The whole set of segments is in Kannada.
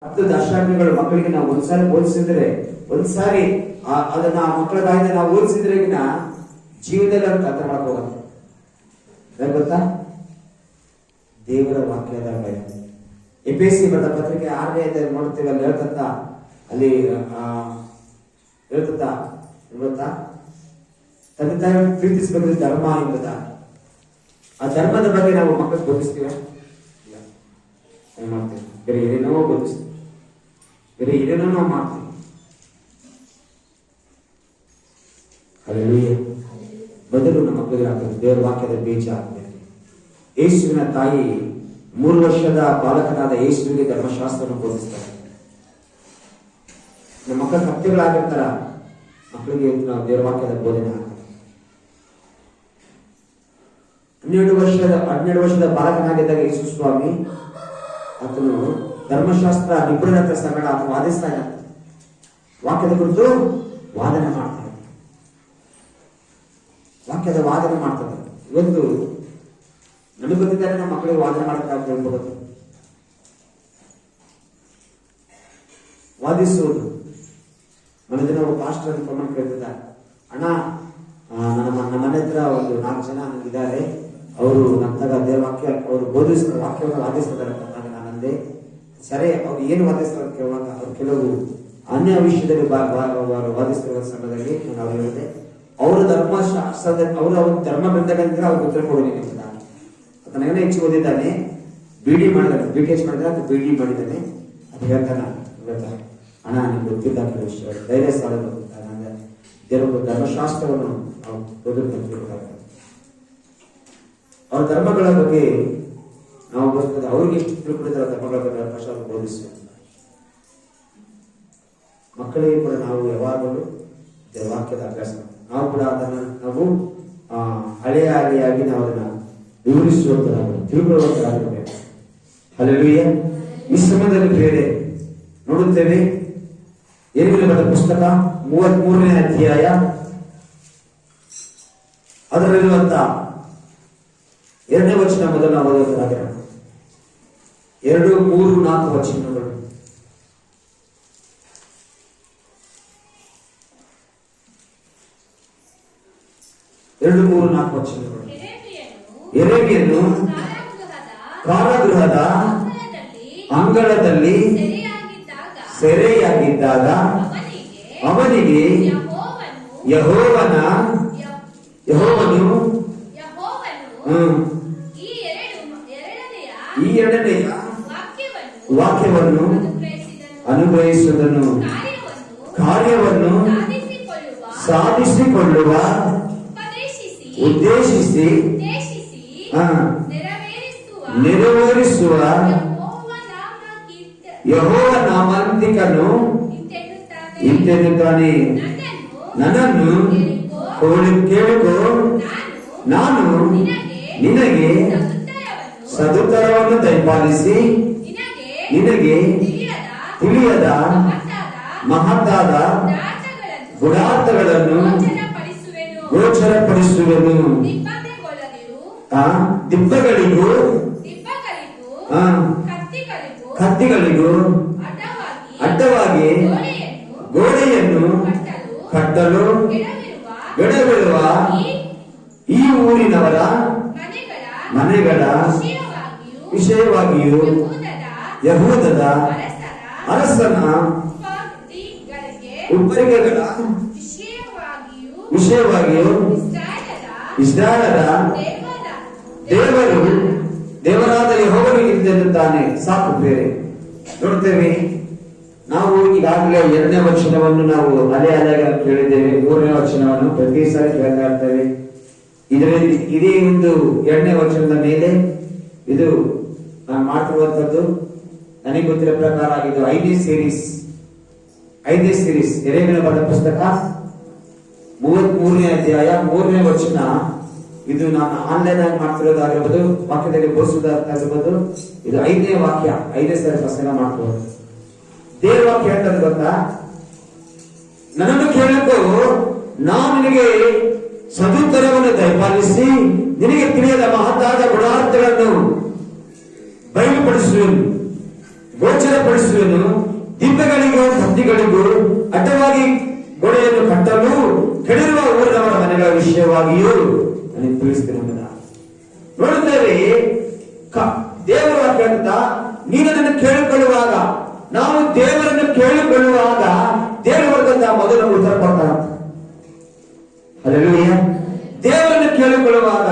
10 ದಾಶಾಜ್ಞೆಗಳು ಮಕ್ಕಳಿಗೆ ನಾವು ಒಂದ್ಸಾರಿ ಓದಿಸಿದ್ರೆ ಒಂದ್ಸಾರಿ ಅದನ್ನ ಮಕ್ಕಳ ಬಾಯಿಂದ ನಾವು ಓದಿಸಿದ್ರೆ ಜೀವನದಲ್ಲಿ ಅವ್ರು ಕಥೆ ಮಾಡಕ್ ಹೋಗಲ್ಲ. ಗೊತ್ತಾ? ದೇವರ ವಾಕ್ಯದ ಭಯ. ಎಫೆಸಿ ಬರೆದ ಪತ್ರಿಕೆ 6ನೇ ಅಧ್ಯಾಯ ನೋಡ್ತೇವೆ. ಅಲ್ಲಿ ಅಲ್ಲಿ ಹೇಳ್ತತ್ತ ಗೊತ್ತಾ? ತಂದೆ ತಾಯಿ ಪ್ರೀತಿಸಬೇಕು ಧರ್ಮ ಎಂಬುದ. ಆ ಧರ್ಮದ ಬಗ್ಗೆ ನಾವು ಮಕ್ಕಳಿಗೆ ಬೋಧಿಸ್ತೀವ? ಮಾಡ್ತೀವಿ. ಬೇರೆ ಏನೇನೋ ಬೋಧಿಸ್ತೀವಿ, ಬೇರೆ ಏನೇನೋ ನಾವು ಮಾಡ್ತೀವಿ. ಹಲ್ಲೆಲೂಯಾ. ಬದಲು ನಮ್ಮ ಮಕ್ಕಳಿಗೆ ಹಾಕಬೇಕು ದೇವರ ವಾಕ್ಯದ ಬೀಜ ಹಾಕಬೇಕು. ಯೇಸುವಿನ ತಾಯಿ 3 ವರ್ಷದ ಬಾಲಕನಾದ ಯೇಸುವಿಗೆ ಧರ್ಮಶಾಸ್ತ್ರವನ್ನು ಬೋಧಿಸ್ತಾರೆ. ನಮ್ಮ ಮಕ್ಕಳ ಕತ್ತೆಗಳಾಗಿರ್ತಾರ, ಮಕ್ಕಳಿಗೆ ನಾವು ದೇವರ ವಾಕ್ಯದ ಬೋಧನೆ ಹಾಕಬೇಕು. 12 ವರ್ಷದ ಬಾಲಕನಾಗಿದ್ದಾಗ ಯೇಸು ಸ್ವಾಮಿ ಆತನು ಧರ್ಮಶಾಸ್ತ್ರ ನಿಪುಣರ ಸಂಗಡ ಆತನು ವಾದಿಸ್ತಾ ಇದ್ದಾನೆ. ವಾಕ್ಯದ ಕುರಿತು ವಾದನೆ ಮಾಡ್ತಾನೆ. ವಾಕ್ಯದ ವಾದನೆ ಮಾಡ್ತಾರೆ. ಇವತ್ತು ನನಗೆ ಗೊತ್ತಿದ್ದಾರೆ ನಮ್ಮ ಮಕ್ಕಳಿಗೆ ವಾದನೆ ಮಾಡಕ್ಕೆ ಹೇಳ್ಬೋದು. ವಾದಿಸುವುದು. ನನ್ನ ದಿನ ಒಬ್ಬ ಪಾಸ್ಟರ್ ಅಂತ ಫೋನ್ ಕೇಳ್ತಿದ್ದಾರೆ, ಅಣ್ಣ ನಮ್ಮ ಮನೆ ಹತ್ರ ಒಂದು 4 ಜನ ನನಗಿದ್ದಾರೆ, ಅವರು ನಂತರ ದೇವ ವಾಕ್ಯ ಅವರು ಬೋಧಿಸ್ತಾರೆ, ವಾಕ್ಯವನ್ನು ವಾದಿಸ್ತಾರೆ. ನಾನಂದೆ ಸರಿ, ಅವ್ರು ಏನು ವಾದಿಸ್ತಾರೆ ಕೇಳುವಾಗ ಅವ್ರು ಕೆಲವು ಅನ್ಯ ವಿಷಯದಲ್ಲಿ ವಾದಿಸ್ತಿರುವ ಸಮಯದಲ್ಲಿ ನಾನು ಅವ್ರು ಹೇಳಿದೆ, ಅವರು ಧರ್ಮಶಾಸ್ತ್ರದ ಅವರು ಧರ್ಮ ಗ್ರಂಥಗಳಿಂದ ಅವ್ರಿಗೆ ಉತ್ತರ ಕೊಡೋದು ನನಗೇನೆ ಹೆಚ್ಚು ಓದಿದ್ದಾನೆ, BD ಮಾಡಿದ್ದಾನೆ, BTH ಮಾಡಿದ್ರೆ ಅದು BD ಮಾಡಿದ್ದಾನೆ. ಅದು ಹೇಳ್ತಾನೆ, ಅಣ್ಣ ನಿಮ್ಗೆ ಗೊತ್ತಿದ್ದ ಕೆಲವು ವಿಷಯ ಧೈರ್ಯ ಸಾಲದು ದೇವರ ಧರ್ಮಶಾಸ್ತ್ರವನ್ನು ನಾವು ಓದುತ್ತಾರೆ. ಅವ್ರ ಧರ್ಮಗಳ ಬಗ್ಗೆ ನಾವು ಬರ್ತದೆ, ಅವ್ರಿಗೆ ಎಷ್ಟು ತಿಳ್ಕೊಂಡಿದ್ದಾರೆ ಧರ್ಮಗಳ ಬಗ್ಗೆ ಧರ್ಮಶಾಸ್ತ್ರ ಬೋಧಿಸುವ ಮಕ್ಕಳಿಗೆ ಕೂಡ ನಾವು ಯಾವಾಗಲೂ ವಾಕ್ಯದ ಅಭ್ಯಾಸ ನಾವು ಕೂಡ ಅದನ್ನು ನಾವು ಹಳೆಯಾಗಿ ನಾವು ಅದನ್ನ ವಿವರಿಸುವಂತರಾಗಬೇಕು, ತಿಳ್ಕೊಳ್ಳುವಂತರಾಗಬೇಕು. ಹಲ್ಲೆಲೂಯಾ. ಈ ಸಮಯದಲ್ಲಿ ಬೇರೆ ನೋಡುತ್ತೇವೆ. ಯೆರೆಮೀಯನ ಬರೆದ ಪುಸ್ತಕ 33ನೇ ಅಧ್ಯಾಯ, ಅದರಲ್ಲಿರುವಂತ 2ನೇ ವಚನ ಮೊದಲು ನಾವು ಓದುವುದಾಗಿರೋಣ. 2, 3, 4 ವಚನಗಳು. ಯೆರೆಮೀಯನು ಕಾರಾಗೃಹದ ಅಂಗಳದಲ್ಲಿ ಸೆರೆಯಾಗಿದ್ದಾಗ ಅವನಿಗೆ ಯೆಹೋವನು ಈ ಎರಡನೆಯ ವಾಕ್ಯವನ್ನು ಅನುಗ್ರಹಿಸುವುದನ್ನು ಕಾರ್ಯವನ್ನು ಸಾಧಿಸಿಕೊಳ್ಳುವ ಉದ್ದೇಶಿಸಿ ನೆರವೇರಿಸುವ ಯೆಹೋವ ನಾಮಾಂತಿಕನು ಇಂತೆನ್ನುತ್ತಾನೆ, ನನ್ನನ್ನು ಕೇಳಿಕೋ, ನಾನು ನಿನಗೆ ಸದುತ್ತರವನ್ನು ದಯಪಾಲಿಸಿ ನಿನಗೆ ತಿಳಿಯದ ಮಹತ್ತಾದ ಗುಣಾರ್ಥಗಳನ್ನು ಗೋಚರಪಡಿಸುವೆನು. ದಿಬ್ಬಗಳಿಗೂ ಕತ್ತಿಗಳಿಗೂ ಅಡ್ಡವಾಗಿ ಗೋಡೆಯನ್ನು ಕಟ್ಟಲು ಎಡವಿರುವ ಈ ಊರಿನವರ ಮನೆಗಳ ವಿಷಯವಾಗಿಯೂ ಯಹೂದದ ಅರಸನ ಉಪ್ಪರಿಗೆಗಳ ವಿಷಯವಾಗಿಯೂ ಇಸ್ರಾಯೇಲರ ದೇವರಾದ ಯೆಹೋವನು ಇಂತೆನ್ನುತ್ತಾನೆ. ಸಾಕು, ಬೇರೆ ನೋಡ್ತೇವೆ. ನಾವು ಈಗಾಗಲೇ 2ನೇ ವಚನವನ್ನು ನಾವು ಅಲೆಯಾಗಿ ಕೇಳಿದ್ದೇವೆ, 3ನೇ ವಚನವನ್ನು ಪ್ರತಿ ಸಾರಿ ಕೇಳ್ತಾ ಇರ್ತೇವೆ. ಇದರಲ್ಲಿ ಇದೇ ಒಂದು 2ನೇ ವಚನದ ಮೇಲೆ ಇದು ನಾನು ಮಾಡ್ತಿರುವಂತದ್ದು. ನನಗೆ ಗೊತ್ತಿರೋ ಪ್ರಕಾರ ಇದು 5ನೇ ಸೀರೀಸ್ ಯೆರೆಮೀಯನ ಬರೆದ ಪುಸ್ತಕ 33ನೇ ಅಧ್ಯಾಯ 3ನೇ ವಚನ. ಇದು ನಾನು ಆನ್ಲೈನ್ ಆಗಿ ಮಾಡ್ತಿರೋದಾಗಿರ್ಬೋದು, ವಾಕ್ಯದಲ್ಲಿ ಬೋಧಿಸುವುದಾಗಿರ್ಬೋದು. ಇದು 5ನೇ ವಾಕ್ಯ, 5ನೇ ಸಾರಿ ಪ್ರಸಂಗ ಮಾಡ್ತಿರೋದು. ದೇವರ ವಾಕ್ಯ ಹೇಳ್ತದೆ ಗೊತ್ತಾ? ನನ್ನನ್ನು ಕೇಳಕ್ಕೂ ನಾನು ನಿನಗೆ ಸದುತ್ತರವನ್ನು ದಯಪಾಲಿಸಿ ನಿನಗೆ ತಿಳಿಯದ ಮಹತ್ತಾದ ಗುಣಾರ್ಥಗಳನ್ನು ಬಯಲುಪಡಿಸುವೆನು. ಗೋಚರಪಡಿಸುವನು. ದಿಬ್ಬಗಳಿಗೂ ಹತ್ತಿಗಳಿಗೂ ಅಡ್ಡವಾಗಿ ಗೋಡೆಯನ್ನು ಕಟ್ಟಲು ಕೆಡಿರುವ ಊರಿನವರ ಮನೆಗಳ ವಿಷಯವಾಗಿಯೂ ನನಗೆ ತಿಳಿಸ್ತೇನೆ. ನೋಡುತ್ತೇವೆ, ದೇವರ ವಾಕ್ಯ ನೀನು ಅದನ್ನು ಕೇಳಿಕೊಳ್ಳುವಾಗ, ನಾವು ದೇವರನ್ನು ಕೇಳಿಕೊಳ್ಳುವಾಗ ದೇವರ ಮೊದಲು ಉತ್ತರ ಕೊಡ್ತಾರ. ಹಲ್ಲೆಲೂಯಾ. ದೇವರನ್ನು ಕೇಳಿಕೊಳ್ಳುವಾಗ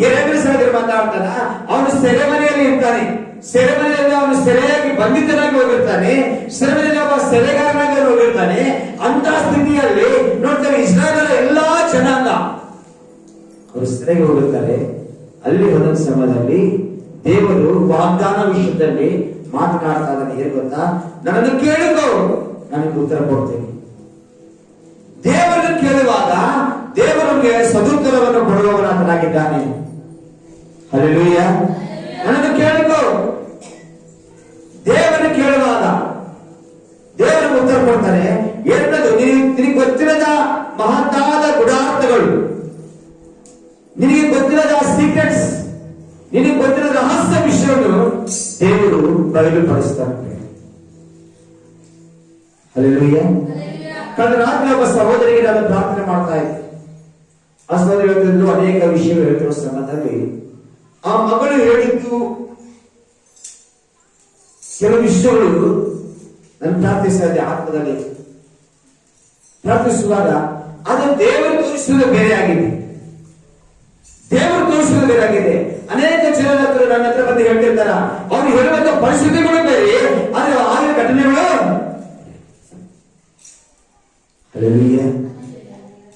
ಎರಡನೇ ಸಲ ಮಾತಾಡ್ತಾನ. ಅವನು ಸೆರೆಮನೆಯಲ್ಲಿ ಇರ್ತಾನೆ. ಸೆರೆಮನೆಯಲ್ಲಿ ಅವನು ಸೆರೆಯಾಗಿ ಬಂಧಿತನಾಗಿ ಹೋಗಿರ್ತಾನೆ. ಸೆರೆಮನೆಯಲ್ಲಿ ಒಬ್ಬ ಸೆರೆಗಾರನಾಗಿ ಹೋಗಿರ್ತಾನೆ. ಅಂತ ಸ್ಥಿತಿಯಲ್ಲಿ ನೋಡ್ತಾರೆ, ಇಸ್ರಾಯೇಲ್ ಎಲ್ಲಾ ಜನಾಂಗ ಅವರು ಸೆರೆಗೆ ಹೋಗಿರ್ತಾರೆ. ಅಲ್ಲಿ ಹೋದ ಸಮಯದಲ್ಲಿ ದೇವರು ವಾಗ್ದಾನ ವಿಷಯದಲ್ಲಿ ಮಾತನಾಡ್ತಾ ಇದ್ದಾನೆ. ಏನ್ ಗೊತ್ತಾ? ನನ್ನನ್ನು ಕೇಳಿಕೋ, ನನಗೆ ಉತ್ತರ ಕೊಡ್ತೇನೆ. ದೇವರನ್ನು ಕೇಳುವಾಗ ದೇವರಿಗೆ ಸದುತ್ತರವನ್ನು ಕೊಡುವವನಾಗಿದ್ದಾನೆ. ಹಲ್ಲೆಲೂಯಾ. ನನ್ನನ್ನು ಕೇಳಿಕೋ. ದೇವರನ್ನು ಕೇಳುವಾಗ ದೇವರಿಗೆ ಉತ್ತರ ಕೊಡ್ತಾನೆ. ಎರಡನೇದು, ನಿನಗೆ ಗೊತ್ತಿರದ ಮಹತ್ತಾದ ಗುಡಾರ್ಥಗಳು, ನಿನಗೆ ಗೊತ್ತಿರದ ಸೀಕ್ರೆಟ್ಸ್, ನಿನಗೆ ಗೊತ್ತಿರದ ರಹಸ್ಯ ವಿಷಯವನ್ನು ದೇವರು ಬಯಲುಪಡಿಸ್ತಾರೆ. ಹಲ್ಲೆಲೂಯಾ. ಕಳೆದ ರಾತ್ರಿ ಒಬ್ಬ ಸಹೋದರಿಗೆ ನಾನು ಪ್ರಾರ್ಥನೆ ಮಾಡ್ತಾ ಇದ್ದೆ. ಆ ಸಹೋದರಿ ಹೇಳ್ತಿದ್ರು, ಅನೇಕ ವಿಷಯಗಳು ಹೇಳ್ತಿರೋ ಸಂದರ್ಭದಲ್ಲಿ ಆ ಮಗಳು ಹೇಳಿದ್ದು ಕೆಲವು ವಿಷಯಗಳು ನಾನು ಪ್ರಾರ್ಥಿಸ್ತಾ ಇದ್ದೆ. ಆತ್ಮದಲ್ಲಿ ಪ್ರಾರ್ಥಿಸುವಾಗ ಅದು ದೇವರು ತೋರಿಸುವುದು ಬೇರೆ ಆಗಿದೆ. ದೇವರು ತೋರಿಸುವುದು ಬೇರೆ ಆಗಿದೆ. ಅನೇಕ ಜನರ ಹತ್ರ ನನ್ನ ಹತ್ರ ಬಂದು ಹೇಳ್ತಿರ್ತಾರ, ಅವ್ರು ಹೇಳುವಂತ ಪರಿಸ್ಥಿತಿಗಳು ಬೇರೆ, ಆದ್ರೆ ಆಗಿನ ಘಟನೆಗಳು.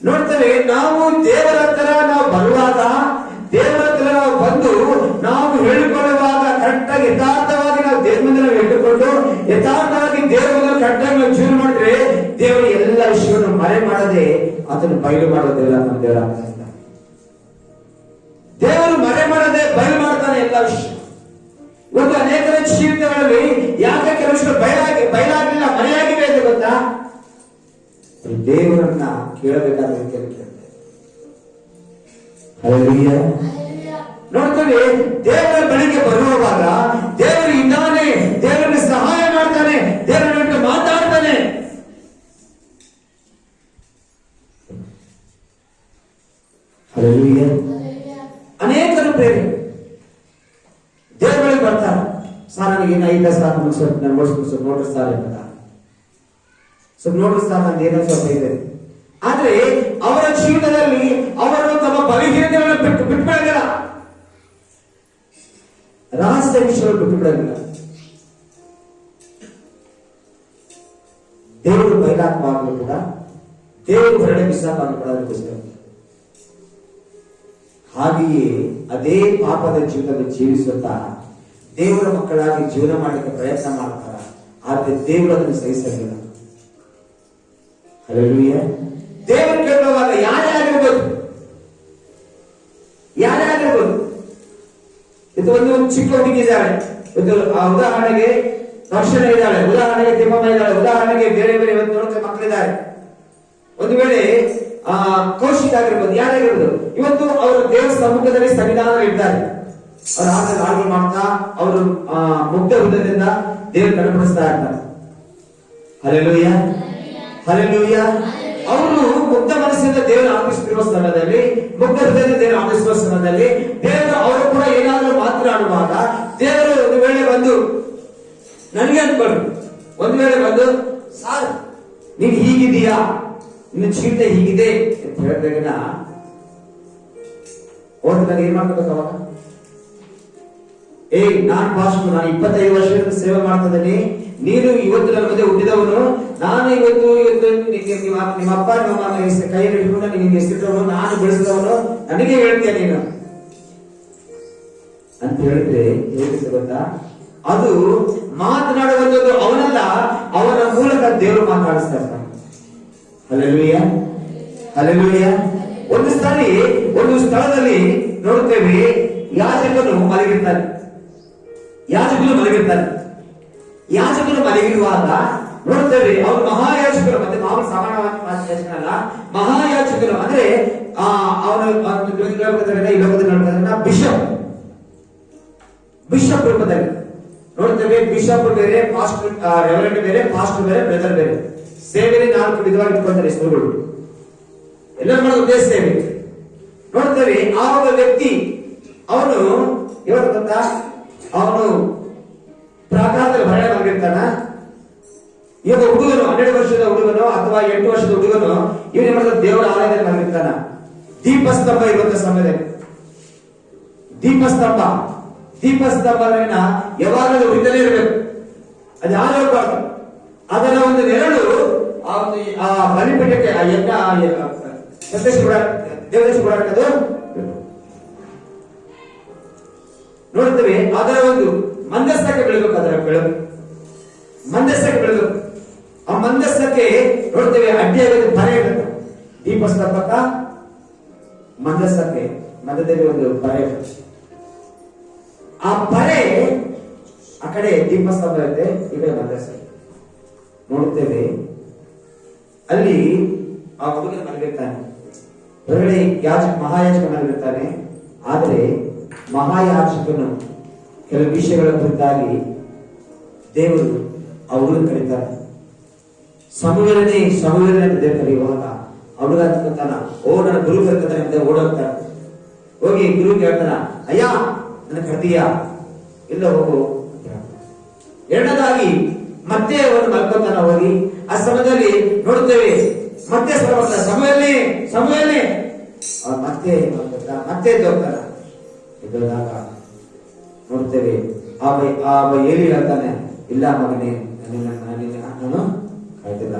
ನೋಡ್ತೇವೆ, ನಾವು ದೇವರ ಹತ್ರ ನಾವು ಬರುವಾಗ, ದೇವರ ಹತ್ರ ನಾವು ಬಂದು ನಾವು ಹೇಳಿಕೊಳ್ಳುವಾಗ ಕರೆಕ್ಟಾಗಿ ಯಥಾರ್ಥವಾಗಿ ನಾವು ದೇವರ ಮುಂದೆ ನಾವು ಹೇಳಿಕೊಂಡು ಯಥಾರ್ಥವಾಗಿ ದೇವರ ಮುಂದೆ ಕರೆಕ್ಟಾಗಿ ನಾವು ಜೀವನ ಮಾಡಿದ್ರೆ ದೇವರು ಎಲ್ಲ ವಿಷಯವನ್ನು ಮರೆ ಮಾಡದೆ ಅದನ್ನು ಬಯಲು ಮಾಡೋದಿಲ್ಲ. ನಮ್ಮ ದೇವರ ದೇವರು ಮರೆ ಮಾಡದೆ ಬಯಲು ಮಾಡ್ತಾನೆ ಎಲ್ಲ ವಿಷಯ. ಇವತ್ತು ಅನೇಕರ ಜೀವಿತಗಳಲ್ಲಿ ಯಾಕೆ ಕೆಲವು ವಿಷಯ ಬಯಲಾಗಿಲ್ಲ, ಮರೆಯಾಗಿವೆ ಅಂತ ಗೊತ್ತಾ? ದೇವರನ್ನ ಕೇಳಬೇಕಾದ ಕೇಳ್ತೇವೆ. ನೋಡ್ತೇವೆ, ದೇವರ ಬಳಿಗೆ ಬರುವಾಗ ದೇವರು ಇದ್ದಾನೆ, ದೇವರಿಗೆ ಸಹಾಯ ಮಾಡ್ತಾನೆ, ದೇವರ ಮಾತಾಡ್ತಾನೆ. ಅನೇಕರು ಪ್ರೇಮಿ ದೇವರ ಬಳಿಗೆ ಬರ್ತಾರೆ. ಸರ್, ನನಗೆ 5 ಸಾಕು ನಾನು ಓಡಿಸ್ಕೊಂಡು ನೋಡಿಸ್ತಾರೆ ಅಂತ ಸ್ವಲ್ಪ ನೋಡಿಸ್ತಾರೆ, ನಂದು ಏನೋ ಸ್ವಲ್ಪ ಇದೆ. ಆದ್ರೆ ಅವರ ಜೀವನದಲ್ಲಿ ಅವರು ತಮ್ಮ ಬಲಹೀನತೆಗಳನ್ನು ಬಿಟ್ಬಿಡಲಿಲ್ಲ, ರಹಸ್ಯ ವಿಷಯವನ್ನು ಬಿಟ್ಟುಬಿಡಲಿಲ್ಲ. ದೇವರು ಬೈಲಾತ್ಮವಾಗಲು ಕೂಡ ದೇವರು ಹೊರಡೆ ಬಿಸಾಕನ್ನು ಕೂಡ ಅದಕ್ಕೋಸ್ಕರ. ಹಾಗೆಯೇ ಅದೇ ಪಾಪದ ಜೀವನದಲ್ಲಿ ಜೀವಿಸುತ್ತಾ ದೇವರ ಮಕ್ಕಳಾಗಿ ಜೀವನ ಮಾಡಲಿಕ್ಕೆ ಪ್ರಯತ್ನ ಮಾಡ್ತಾರ. ಆದ್ರೆ ದೇವರು ಅದನ್ನು ಸಹಿಸಲಿಲ್ಲ. ಹಲ್ಲೆಲೂಯಾ. ದೇವರು ಕೇಳುವಾಗ ಯಾರೇ ಆಗಿರ್ಬೋದು, ಯಾರೇ ಆಗಿರ್ಬೋದು. ಇದು ಒಂದು ಚಿಕ್ಕ ಹುಡುಗಿ ಇದ್ದಾಳೆ, ಇದು ಉದಾಹರಣೆಗೆ ದರ್ಶನ ಇದ್ದಾಳೆ, ಉದಾಹರಣೆಗೆ ತಿಮ್ಮಮ್ಮ ಇದ್ದಾಳೆ, ಉದಾಹರಣೆಗೆ ಬೇರೆ ಬೇರೆ ಇವತ್ತು ನೋಡುತ್ತೆ ಮಕ್ಕಳಿದ್ದಾರೆ. ಒಂದು ವೇಳೆ ಕೌಶಿಕ್ ಆಗಿರ್ಬೋದು, ಯಾರಾಗಿರ್ಬೋದು, ಇವತ್ತು ಅವರು ದೇವರ ಸಮ್ಮುಖದಲ್ಲಿ ಸನ್ನಿಧಾನದಲ್ಲಿ ಇದ್ದಾರೆ. ಅವರು ಆಗಿ ಮಾಡ್ತಾ ಅವರು ಮುಗ್ಧ ಹೃದಯದಿಂದ ದೇವರು ಕನಪಡಿಸ್ತಾ ಇರ್ತಾರೆ. Hallelujah, hallelujah. ಅವರು ಮುಗ್ಧ ಮನಸ್ಸಿನಿಂದ ದೇವರು ಆರಾಧಿಸುತ್ತಿರುವ ಸ್ಥಳದಲ್ಲಿ, ಮುಗ್ಧ ಹೃದಯದಿಂದ ದೇವರು ಆರಾಧಿಸುವ ಸ್ಥಳದಲ್ಲಿ ದೇವರು ಅವರು ಕೂಡ ಏನಾದರೂ ಮಾತನಾಡುವಾಗ ದೇವರು ಒಂದು ವೇಳೆ ಬಂದು ನನಗೆ ಅನ್ಕೊಂಡು ಒಂದು ವೇಳೆ ಬಂದು, ಸಾರ್ ನೀನ್ ಹೀಗಿದೀಯಾ, ನಿನ್ನ ಜೀವಿತ ಹೀಗಿದೆ ಅಂತ ಹೇಳಿದಾಗ ಓದಿದಾಗ ಏನ್ ಮಾಡ್ಬೇಕು ಅವಾಗ? ನಾನ್ ಭಾಷಣ, ನಾನು 25 ವರ್ಷದಿಂದ ಸೇವೆ ಮಾಡ್ತಿದ್ದೀನಿ, ನೀನು ಇವತ್ತು ನನ್ನ ಮಧ್ಯೆ ಹುಟ್ಟಿದವನು, ನಾನು ಇವತ್ತು ನಿಮ್ಮ ಅಪ್ಪ ನಿಮ್ಮ ಕೈಯಲ್ಲಿ ಇಟ್ಕೊಂಡು ನಿನಗೆ ಹೆಸರಿಟ್ಟವನು, ನಾನು ಬೆಳೆಸಿದವನು, ನನಗೆ ಹೇಳ್ತೀಯ ನೀನು ಅಂತ ಹೇಳಿದ್ರೆ ಹೇಗೆ ಗೊತ್ತಾ? ಅದು ಮಾತನಾಡುವಂಥದ್ದು ಅವನಲ್ಲ, ಅವನ ಮೂಲಕ ದೇವರು ಮಾತನಾಡಿಸ್ತಾ ಇರ್ತಾನೆ. Hallelujah, hallelujah. ಒಂದು ಸ್ಥಳದಲ್ಲಿ ನೋಡುತ್ತೇವೆ, ಯಾಜಕನು ಮಲಗಿರ್ತಾನೆ. ಯಾಜಕನು ಮಲಗಿರುವಾಗ ನೋಡುತ್ತೇವೆ, ಅವರು ಮಹಾಯಾಜಕರು, ಮತ್ತೆ ಮಾಮೂಲು ಸಾಮಾನ್ಯವಾದ ಮಹಾಯಾಜಕರು ಅಂದ್ರೆ ಅವನು ಈ ಲೋಕದಲ್ಲಿ ಬಿಷಪ್ ರೂಪದಲ್ಲಿ ನೋಡ್ತೇವೆ, ಬಿಷಪ್ ಬೇರೆ, ಪಾಸ್ಟರ್ ರೆವರೆಂಡ್ ಬೇರೆ, ಪಾಸ್ಟರ್ ಬೇರೆ, ಬ್ರದರ್ ಬೇರೆ. ಸೇವೆಯಲ್ಲಿ 4 ವಿಧವಾಗಿ ಇಟ್ಕೊಳ್ತಾರೆ ಹೆಸರುಗಳು. ಎಲ್ಲರೂ ಮಾಡೋದು ಉದ್ದೇಶ ಸೇವೆ. ನೋಡ್ತೇವೆ, ಆ ಒಬ್ಬ ವ್ಯಕ್ತಿ ಅವನು ಇವತ್ತು ಗೊತ್ತಾ, ಅವನು ಪ್ರಾಕಾರದಲ್ಲಿ ಹೊರಗಡೆ ಬಂದಿರ್ತಾನ. ಇವಾಗ ಹುಡುಗನು 12 ವರ್ಷದ ಹುಡುಗನು ಅಥವಾ 8 ವರ್ಷದ ಹುಡುಗನು ಇವನು ಏನ್ ಮಾಡ್ತಾರೆ, ದೇವರ ಆಲಯದಲ್ಲಿ ಬಂದಿರ್ತಾನ. ದೀಪಸ್ತಂಭ ಇರುವಂತ ಸಮಯದಲ್ಲಿ ದೀಪಸ್ತಂಭ ಯಾವಾಗಲೂ ಉರಿದಲೇ ಇರಬೇಕು, ಅದು ಯಾರು ಹೋಗ್ಬಾರ್ದು. ಅದರ ಒಂದು ನೆರಳು ಆ ಬಲಿಪೀಠಕ್ಕೆ, ಆ ಯಜ್ಞ ದೇವದೇಶ ಗುಡಾರಕ್ಕದು ನೋಡ್ತೇವೆ. ಅದರ ಒಂದು ಮಂದಸ್ಥಕ್ಕೆ ಬೆಳಬೇಕು, ಅದರ ಬೆಳಕು ಮಂದಸ್ಥಕ್ಕೆ ಬೆಳಬೇಕು. ಆ ಮಂದಸ್ಥಕ್ಕೆ ನೋಡ್ತೇವೆ ಅಡ್ಡಿಯಾಗೋದು ಪರೆ ಇರುತ್ತೆ. ದೀಪಸ್ತಂಭಕ್ಕ ಮಂದಸ್ಥಕ್ಕೆ ಮಧ್ಯದಲ್ಲಿ ಒಂದು ಪರೆ ಇರುತ್ತೆ. ಆ ಪರೆ ಆ ಕಡೆ ದೀಪಸ್ತಂಭ ಇರುತ್ತೆ, ಈ ಕಡೆ ಮಂದಸ್ಥ. ನೋಡ್ತೇವೆ ಅಲ್ಲಿ ಆ ಹುಡುಗನ ಮಲಗಿರ್ತಾನೆ, ಹೊರಗಡೆ ಮಹಾಯಾಜಕ ಮಲಗಿರ್ತಾನೆ. ಆದರೆ ಮಹಾಯಾಜಕನು ಕೆಲವು ವಿಷಯಗಳ ಕುರಿತಾಗಿ ದೇವರು ಆ ಹುಡುಗನ ಕರೀತಾರೆ. ಸಮುವೇಲನೇ ಅಂತ ದೇವರು ಕರೆಯುವಾಗ ಆ ಹುಡುಗ ಅಂತಾನ, ನನ್ನ ಗುರು ಕರ್ತಾನೆ ಅಂತ ಓಡೋಗ್ತಾನೆ. ಹೋಗಿ ಗುರು ಕೇಳ್ತಾನ, ಅಯ್ಯ ನನ್ನ ಕರ್ತೀಯ, ಇಲ್ಲ ಹೋಗು. ಎರಡನೇದಾಗಿ ಮತ್ತೆ ಅವನು ಮಲ್ಕೋತಾನ. ಹೋಗಿ ಆ ಸಮಯದಲ್ಲಿ ನೋಡ್ತೇವೆ ಮತ್ತೆ ಸಮಯದಲ್ಲಿ ಮತ್ತೆ ಎದ್ದೋಗ್ತಾನ. ಎದ್ದೋದಾಗ ನೋಡ್ತೇವೆ ಆ ಏಲಿ ಹೇಳ್ತಾನೆ, ಇಲ್ಲ ಮಗನೇ, ನಾನು ಕಾಯ್ತಿಲ್ಲ.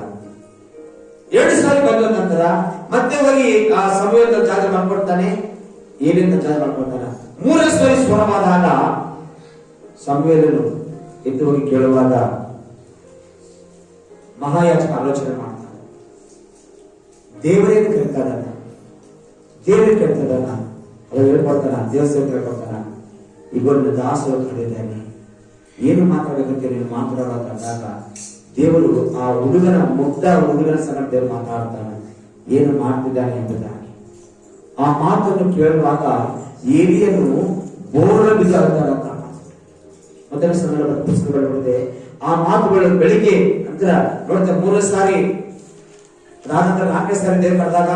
2 ಸಾರಿ ಬಂದ ನಂತರ ಮತ್ತೆ ಹೋಗಿ ಆ ಸಮಯದ ಜಾಗ ಮಾಡ್ಕೊಡ್ತಾನೆ, ಏಲಿಂದ ಜಾಗ ಮಾಡ್ಕೊಡ್ತಾನೆ. 3ನೇ ಸಾರಿ ಸ್ವರವಾದಾಗ ಸಮಯವನ್ನು ಎದ್ದು ಹೋಗಿ ಕೇಳುವಾಗ ಮಹಾಯಾಜಕ ಆಲೋಚನೆ ಮಾಡ್ತಾನೆ, ದೇವರೇನು ಕೇಳ್ತಾನ, ದೇವರೇ ಕೇಳ್ತದಾನ. ಅವ್ರು ಹೇಳ್ಕೊಡ್ತಾನ, ದೇವಸ್ಥಾನ ಕೇಳ್ಕೊಡ್ತಾನ, ಈಗ ಒಂದು ದಾಸರು ಕರೆದಿದ್ದಾನೆ, ಏನು ಮಾತಾಡಬೇಕಂತ ನೀನು ಮಾತಾಡೋದಾಗ ದೇವರು ಆ ಹುಡುಗನ ಹುಡುಗನ ಸಂಗಡ ದೇವರು ಮಾತಾಡ್ತಾನೆ, ಏನು ಮಾಡ್ತಿದ್ದಾನೆ ಎಂಬುದಾಗಿ. ಆ ಮಾತನ್ನು ಕೇಳುವಾಗ ಏಲಿಯನು ಬೋರ್ಲ ಬಿದ್ದು ಅಳ್ತಾರಂತ ಮೊದಲ ಸಂದರ್ಭ ಪುಸ್ತಕಗಳು ಬರುತ್ತೆ. ಆ ಮಾತುಗಳು ಬೆಳಿಗ್ಗೆ ನಂತರ ನೋಡ್ತಾ 3 ಸಾರಿ ಅದಾದ 4ನೇ ಸಾರಿ ದೇವರು ಕರೆದಾಗ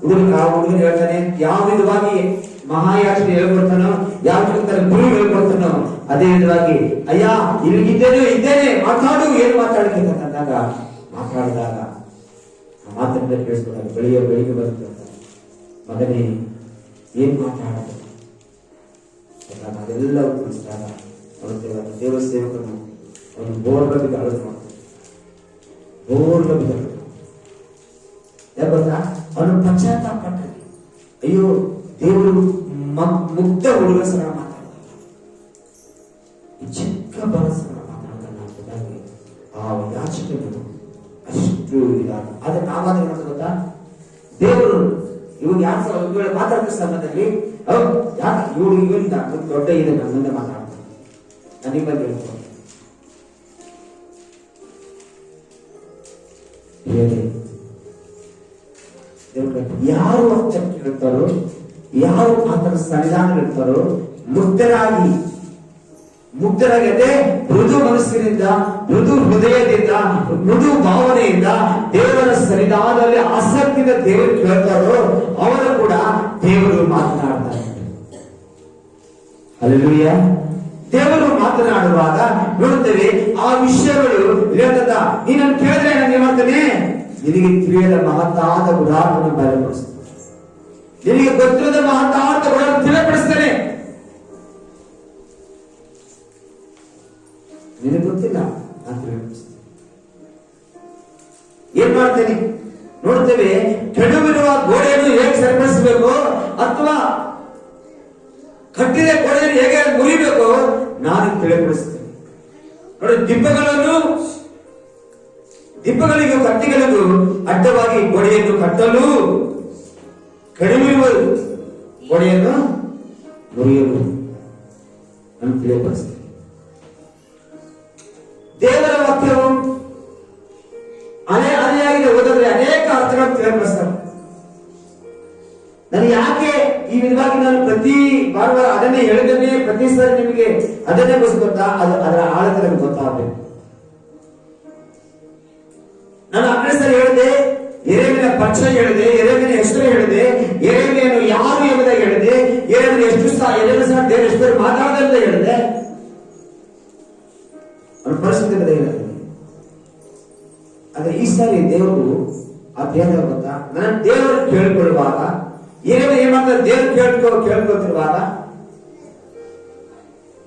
ಹುಡುಗನ ಹೇಳ್ತಾನೆ, ಯಾವ ವಿಧವಾಗಿ ಮಹಾಯಾಜಕ ಹೇಳ್ಕೊಡ್ತಾನೋ, ಯಾವ ಗುರು ಹೇಳ್ಕೊಡ್ತಾನೋ ಅದೇ ವಿಧವಾಗಿ, ಅಯ್ಯ ಇದ್ದೇನೆ ಮಾತಾಡು, ಏನು ಮಾತಾಡ್ತಂದಾಗ ಮಾತಾಡಿದಾಗ ಆ ಮಾತನ್ನ ಕೇಳಿಸ್ಕೊಂಡಾಗ ಬೆಳಿಗ್ಗೆ ಬರುತ್ತೆ, ಮಗನೇ ಏನ್ ಮಾತಾಡೋದು ಅದೆಲ್ಲ ತಿಳಿಸಿದಾಗ ನೋಡ್ತೇವೆ. ದೇವ ಸೇವಕನು ಅವನು ಬೋರ್ಲ ಬಿದ್ದು ಅಳೋದು ಮಾಡ್ತಾನೆ, ಬೋರ್ಲ ಬಿದ್ದು ಯಾಕೆ ಗೊತ್ತಾ, ಅವನು ಪಶ್ಚಾತ್ತಾಪ ಪಟ್ಟಾನೆ. ಅಯ್ಯೋ ದೇವರು ಮುಗ್ಧ ಹುಡುಗ ಸರ ಮಾತಾಡ್ತಾನೆ, ಚಿಕ್ಕ ಬರಸರ ಮಾತಾಡ್ತಾನೆ. ಆ ಯಾಚಕನು ಅಷ್ಟು ಇದಾಗ ಆದ್ರೆ ನಾವಾದ್ರೆ ಏನ್ ಗೊತ್ತಾ, ದೇವರು ಇವಾಗ ಯಾರು ಮಾತಾಡ್ತಿದ್ದ ಸಮಯದಲ್ಲಿ ಯಾಕೆ ಇವನಿಂದ ದೊಡ್ಡ ಇದೆ ನನ್ನ ಮುಂದೆ ಮಾತಾಡ್ತಾನೆ, ನನಗೆ ಬಗ್ಗೆ ಹೇಳ್ಕೊಂಡು ಯಾರು ಅಂತ ಕೇಳ್ತಾರೋ, ಯಾರು ಆತನ ಸನ್ನಿಧಾನ ಇರ್ತಾರೋ, ಮುಗ್ಧರಾಗಿ ಅದೇ ಮೃದು ಮನಸ್ಸಿನಿಂದ, ಮೃದು ಹೃದಯದಿಂದ, ಮೃದು ಭಾವನೆಯಿಂದ ದೇವರ ಸನ್ನಿಧಾನದಲ್ಲಿ ಆಸಕ್ತಿಯಿಂದ ದೇವರು ಕೇಳ್ತಾರೋ ಅವರು ಕೂಡ ದೇವರು ಮಾತನಾಡ್ತಾರೆ. ಹಲ್ಲೆಲೂಯಾ. ದೇವರು ಮಾತನಾಡುವಾಗ ನೋಡುತ್ತೇವೆ ಆ ವಿಷಯಗಳು ಹೇಳ್ತದ, ನೀನನ್ನು ಕೇಳಿದ್ರೆ ನಾನು ಏನ್ ಮಾಡ್ತೇನೆ, ನಿನಗೆ ತಿಳಿಯದ ಮಹತ್ತಾದ ಗುಡಾರವನ್ನು ಬಯಲುಪಡಿಸ್ತೇನೆ, ನಿನಗೆ ಗೊತ್ತಿರದ ಮಹತ್ತಾದ ಗುಡಾರ ತಿಳಿಪಡಿಸ್ತೇನೆ. ನಿನಗೆ ಗೊತ್ತಿಲ್ಲ, ನಾನು ತಿಳಿಪಡಿಸ್ತೇನೆ. ಏನ್ ಮಾಡ್ತೇನೆ ನೋಡ್ತೇವೆ, ಕೆಡವಿರುವ ಗೋಡೆಯನ್ನು ಹೇಗೆ ಸರಿಪಡಿಸಬೇಕು ಅಥವಾ ಕಟ್ಟಿದ ಗೋಡೆಯನ್ನು ಹೇಗೆ ಮುರಿಬೇಕು ನಾನು ತಿಳಿಪಡಿಸ್ತೇನೆ. ನೋಡಿ, ದಿಬ್ಬಗಳಿಗೂ ಕಟ್ಟಿಗಳಿಗೂ ಅಡ್ಡವಾಗಿ ಗೋಡೆಯನ್ನು ಕಟ್ಟಲು, ಕಡಿಮೆಯುವ ಗೋಡೆಯನ್ನು ಮುರಿಯಲು ನಾನು ತಿಳಿಪಡಿಸ್ತೇನೆ. ದೇವರ ವಾಕ್ಯವು ಅನೆಯಾಗಿದೆ ಓದಿದ್ರೆ ಅನೇಕ ಅರ್ಥಗಳನ್ನು ತಿಳಿಪಡಿಸ್ತಾರೆ. ನಾನು ಯಾಕೆ ಈ ವಿಧವಾಗಿ ನಾನು ಪ್ರತಿ ಭಾನುವಾರ ಅದನ್ನೇ ಹೇಳಿದ್ರೆ ಪ್ರತಿ ಸಾರಿ ನಿಮಗೆ ಅದನ್ನೇ ಗೊತ್ತಾ, ಅದರ ಆಳತೆ ನಮ್ಗೆ ಗೊತ್ತಾಗಬೇಕು. ನಾನು ಅಕ್ಕಡೆ ಸರಿ ಹೇಳಿದೆ, ಯೆರೆಮೀಯನ ಪರಿಚಯ ಹೇಳಿದೆ, ಯೆರೆಮೀಯನ ಹೆಸರು ಹೇಳಿದೆ, ಯೆರೆಮೀಯನು ಯಾರು ಎಂಬುದಾಗಿ ಹೇಳಿದೆ, ಯೆರೆಮೀಯನು ಎಷ್ಟು ಸಹ ದೇವರ ಎಷ್ಟು ಮಾತಾಡೋದಂತ ಹೇಳಿದೆ, ಅವನ ಪರಿಸ್ಥಿತಿ ಹೇಳಿದೆ. ಆದ್ರೆ ಈ ಸಾರಿ ದೇವರು ಆ ದೇವರ ಗೊತ್ತಾ, ನನ್ನ ದೇವರು ಕೇಳಿಕೊಳ್ಳುವಾಗ ಏನ್ ಮಾಡ್ತಾರೆ, ದೇವರು ಕೇಳ್ಕೊತಿರುವಾಗ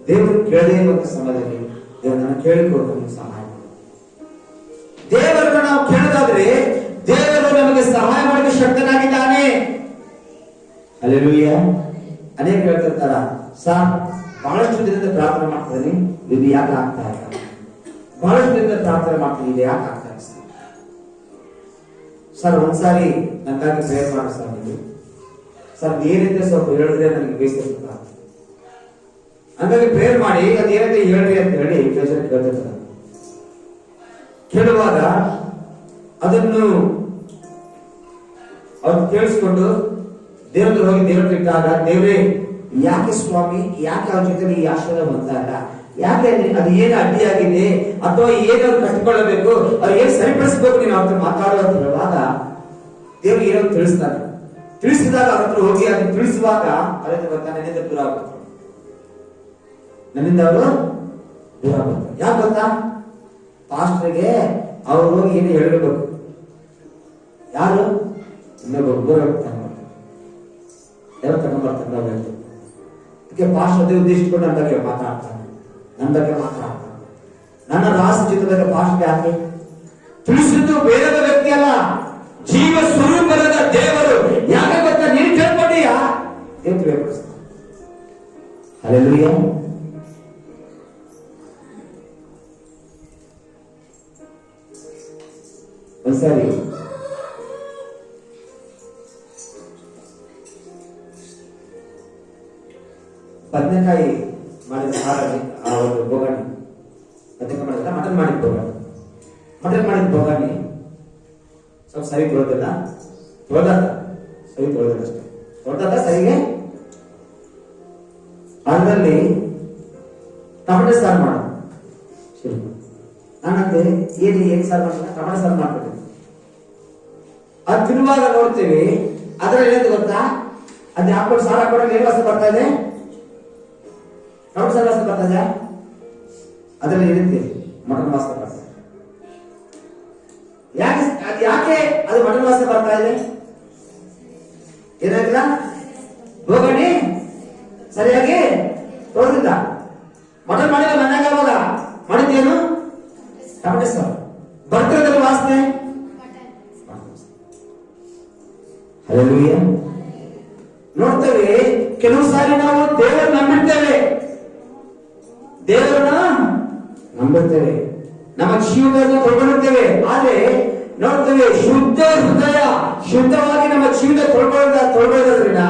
ದೇವರು ಕೇಳದೇ ಇರುವಂತ ಸಮಯದಲ್ಲಿ ದೇವರು ನನ್ನ ಕೇಳಿಕೊಳ್ಳಲು ಸಹಾಯ ಮಾಡಿ. ದೇವರನ್ನು ನಾವು ಕೇಳೋದಾದ್ರೆ ದೇವರು ನಮಗೆ ಸಹಾಯ ಮಾಡಲು ಶಕ್ತನಾಗಿದ್ದಾನೆ. ಹಲ್ಲೆಲೂಯಾ. ಅನೇಕ ಹೇಳ್ತಿರ್ತಾರ, ಸರ್ ಬಹಳಷ್ಟು ದಿನದಿಂದ ಪ್ರಾರ್ಥನೆ ಮಾಡ್ತೀನಿ, ಇದು ಯಾಕೆ ಆಗ್ತಾ ಇಲ್ಲ, ಬಹಳಷ್ಟು ದಿನದಿಂದ ಪ್ರಾರ್ಥನೆ ಮಾಡ್ತೀನಿ, ಇದು ಯಾಕೆ ಆಗ್ತಾ ಇಲ್ಲ ಸರ್, ಒಂದ್ಸಾರಿ ನನಗಾಗಿ ಪ್ರೇಯರ್ ಮಾಡಿ ಸರ್, ನೀವು ಸರ್ ಏನಿದೆ ಸ್ವಲ್ಪ ಹೇಳಿದ್ರೆ ನನಗೆ ಬೇಯಿಸ್ತಿರ್ತ, ಹಂಗಾಗಿ ಪ್ರೇಯರ್ ಮಾಡಿ ಅದೇನಿದೆ ಹೇಳ್ರಿ ಅಂತ ಹೇಳಿ ಪ್ರೇಷರ್ ಕೇಳ್ತಿರ್ತಾರೆ. ಕೇಳುವಾಗ ಅದನ್ನು ಅವ್ರು ಕೇಳಿಸ್ಕೊಂಡು ದೇವ್ರ ಹೋಗಿ ದೇವ್ರ ಇಟ್ಟಾಗ, ದೇವ್ರೇ ಯಾಕೆ ಸ್ವಾಮಿ, ಯಾಕೆ ಅವ್ರ ಜೊತೆ ಈ ಆಶ್ರಯ ಬಂದಾಗ, ಯಾಕೆ ಅದು ಏನು ಅಡ್ಡಿಯಾಗಿದೆ ಅಥವಾ ಏನಾದ್ರು ಕಟ್ಟಿಕೊಳ್ಳಬೇಕು, ಅವ್ರು ಏನ್ ಸರಿಪಡಿಸ್ಬೇಕು, ನೀನು ಅವ್ರ ಮಾತಾಡೋದು ಹೇಳುವಾಗ ದೇವ್ರು ಏನೋ ತಿಳಿಸ್ತಾರೆ. ತಿಳಿಸಿದಾಗ ಅವ್ರ ಹತ್ರ ಹೋಗಿ ಅದನ್ನು ತಿಳಿಸುವಾಗ ಅವರಿಂದ ಬರ್ತಾನೆ, ನನ್ನಿಂದ ದೂರ ಆಗ್ತಾರೆ, ನನ್ನಿಂದ ಅವರು ದೂರ ಆಗ್ತಾರೆ. ಯಾಕೆ ಗೊತ್ತಾ, ಪಾಸ್ಟರ್ಗೆ ಅವ್ರು ಹೋಗಿ ಏನು ಹೇಳಬೇಕು, ಯಾರು ಇನ್ನೊಬ್ಬ ಯಾರು ತಗೊಂಡ್ಬರ್ತಾರೆ. ಅದಕ್ಕೆ ಪಾಸ್ಟರ್ ಅದೇ ಉದ್ದೇಶ ಇಟ್ಕೊಂಡು ನನ್ನ ಬಗ್ಗೆ ಮಾತಾಡ್ತಾನೆ, ನನ್ನ ರಾಷ್ಟ್ರ ಚಿತ್ರದ ಪಾಸ್ಟರ್ ಯಾಕೆ ತಿಳಿಸಿದ್ದು ಬೇರೆ ವ್ಯಕ್ತಿ ಅಲ್ಲ, ಜೀವ ಸ್ವರೂಪದ ದೇವರು. ಯಾಕೆ ಗೊತ್ತಾ, ನೀನು ಕೇಳ್ಕೊಂಡಿಯಾ ದೇವ್ರು ತಿಳಿಯಪಡಿಸ್ತಾನೆ. ಹಲ್ಲೆಲೂಯಾ. ಒಂದ್ಸಾರಿ ಬದನೆಕಾಯಿ ಮಾಡಿದ ಸಾರಲ್ಲಿ ಆ ಒಂದು ಬೋಗಾಣಿ, ಬದನೆಕಾಯಿ ಮಾಡಿದ ಮಟನ್ ಮಾಡಿದ ಬೋಗಾಣಿ ಸ್ವಲ್ಪ ಸರಿ ತೊಳೆದಿಲ್ಲ, ಸರಿ ತೊಳೆದಿಲ್ಲ ಅಷ್ಟೇ, ತೊಳೆದ ಸರಿಗೆ ಅದರಲ್ಲಿ ಟೊಮೆಟೊ ಸಾರು ಮಾಡ. ನಾನಂತೆ ಏನ್ ಸಾರು ಮಾಡ್ತೀನಿ, ಟೊಮೆಟೊ ಸಾರು ಮಾಡ್ತೀನಿ. ಅದು ತಿನ್ನುವಾಗ ನೋಡ್ತೀವಿ, ಅದ್ರಲ್ಲಿ ಏನಂತ ಗೊತ್ತಾ, ಅದು ಹಾಕೊಂಡು ಸಾರು ಹಾಕೊಂಡ್ರೆ ಏನು ವಾಸನೆ ಬರ್ತಾ ಇದೆ, ಟೊಮೆಟೊ ಸಾರು ವಾಸನೆ ಬರ್ತಾ ಇದೆ, ಅದರಲ್ಲಿ ಏನಂತೆ ಮಟನ್ ವಾಸನೆ ಬರ್ತಾ ಇದೆ. ಯಾಕೆ ಅದು ಮಟನ್ ವಾಸನೆ ಬರ್ತಾ ಇದೆ? ಏನಾಗಿಲ್ಲ, ಬೋಗಣಿ ಸರಿಯಾಗಿ ತೊಳೆದಿಲ್ಲ. ಮಟನ್ ಮಾಡಿದ ಮನೆಯಾಗ ಅವಾಗ ಮಾಡಿದ್ದೇನು, ಟೊಮೆಟೊ ಸಾರು ಬರ್ತಿರೋದ್ರ ವಾಸನೆ. ಹಲ್ಲೆಲೂಯಾ. ನೋಡ್ತೇವೆ, ಕೆಲವು ಸಾರಿ ನಾವು ದೇವರನ್ನ ನಂಬಿರ್ತೇವೆ, ನಮ್ಮ ಜೀವನವನ್ನು ತೊಳ್ಕೊಂಡಿರ್ತೇವೆ. ಆದ್ರೆ ನೋಡ್ತೇವೆ, ಶುದ್ಧ ಹೃದಯ ಶುದ್ಧವಾಗಿ ನಮ್ಮ ಜೀವನ ತೊಳ್ಕೊಳ್ಳೋದ್ರಿಂದ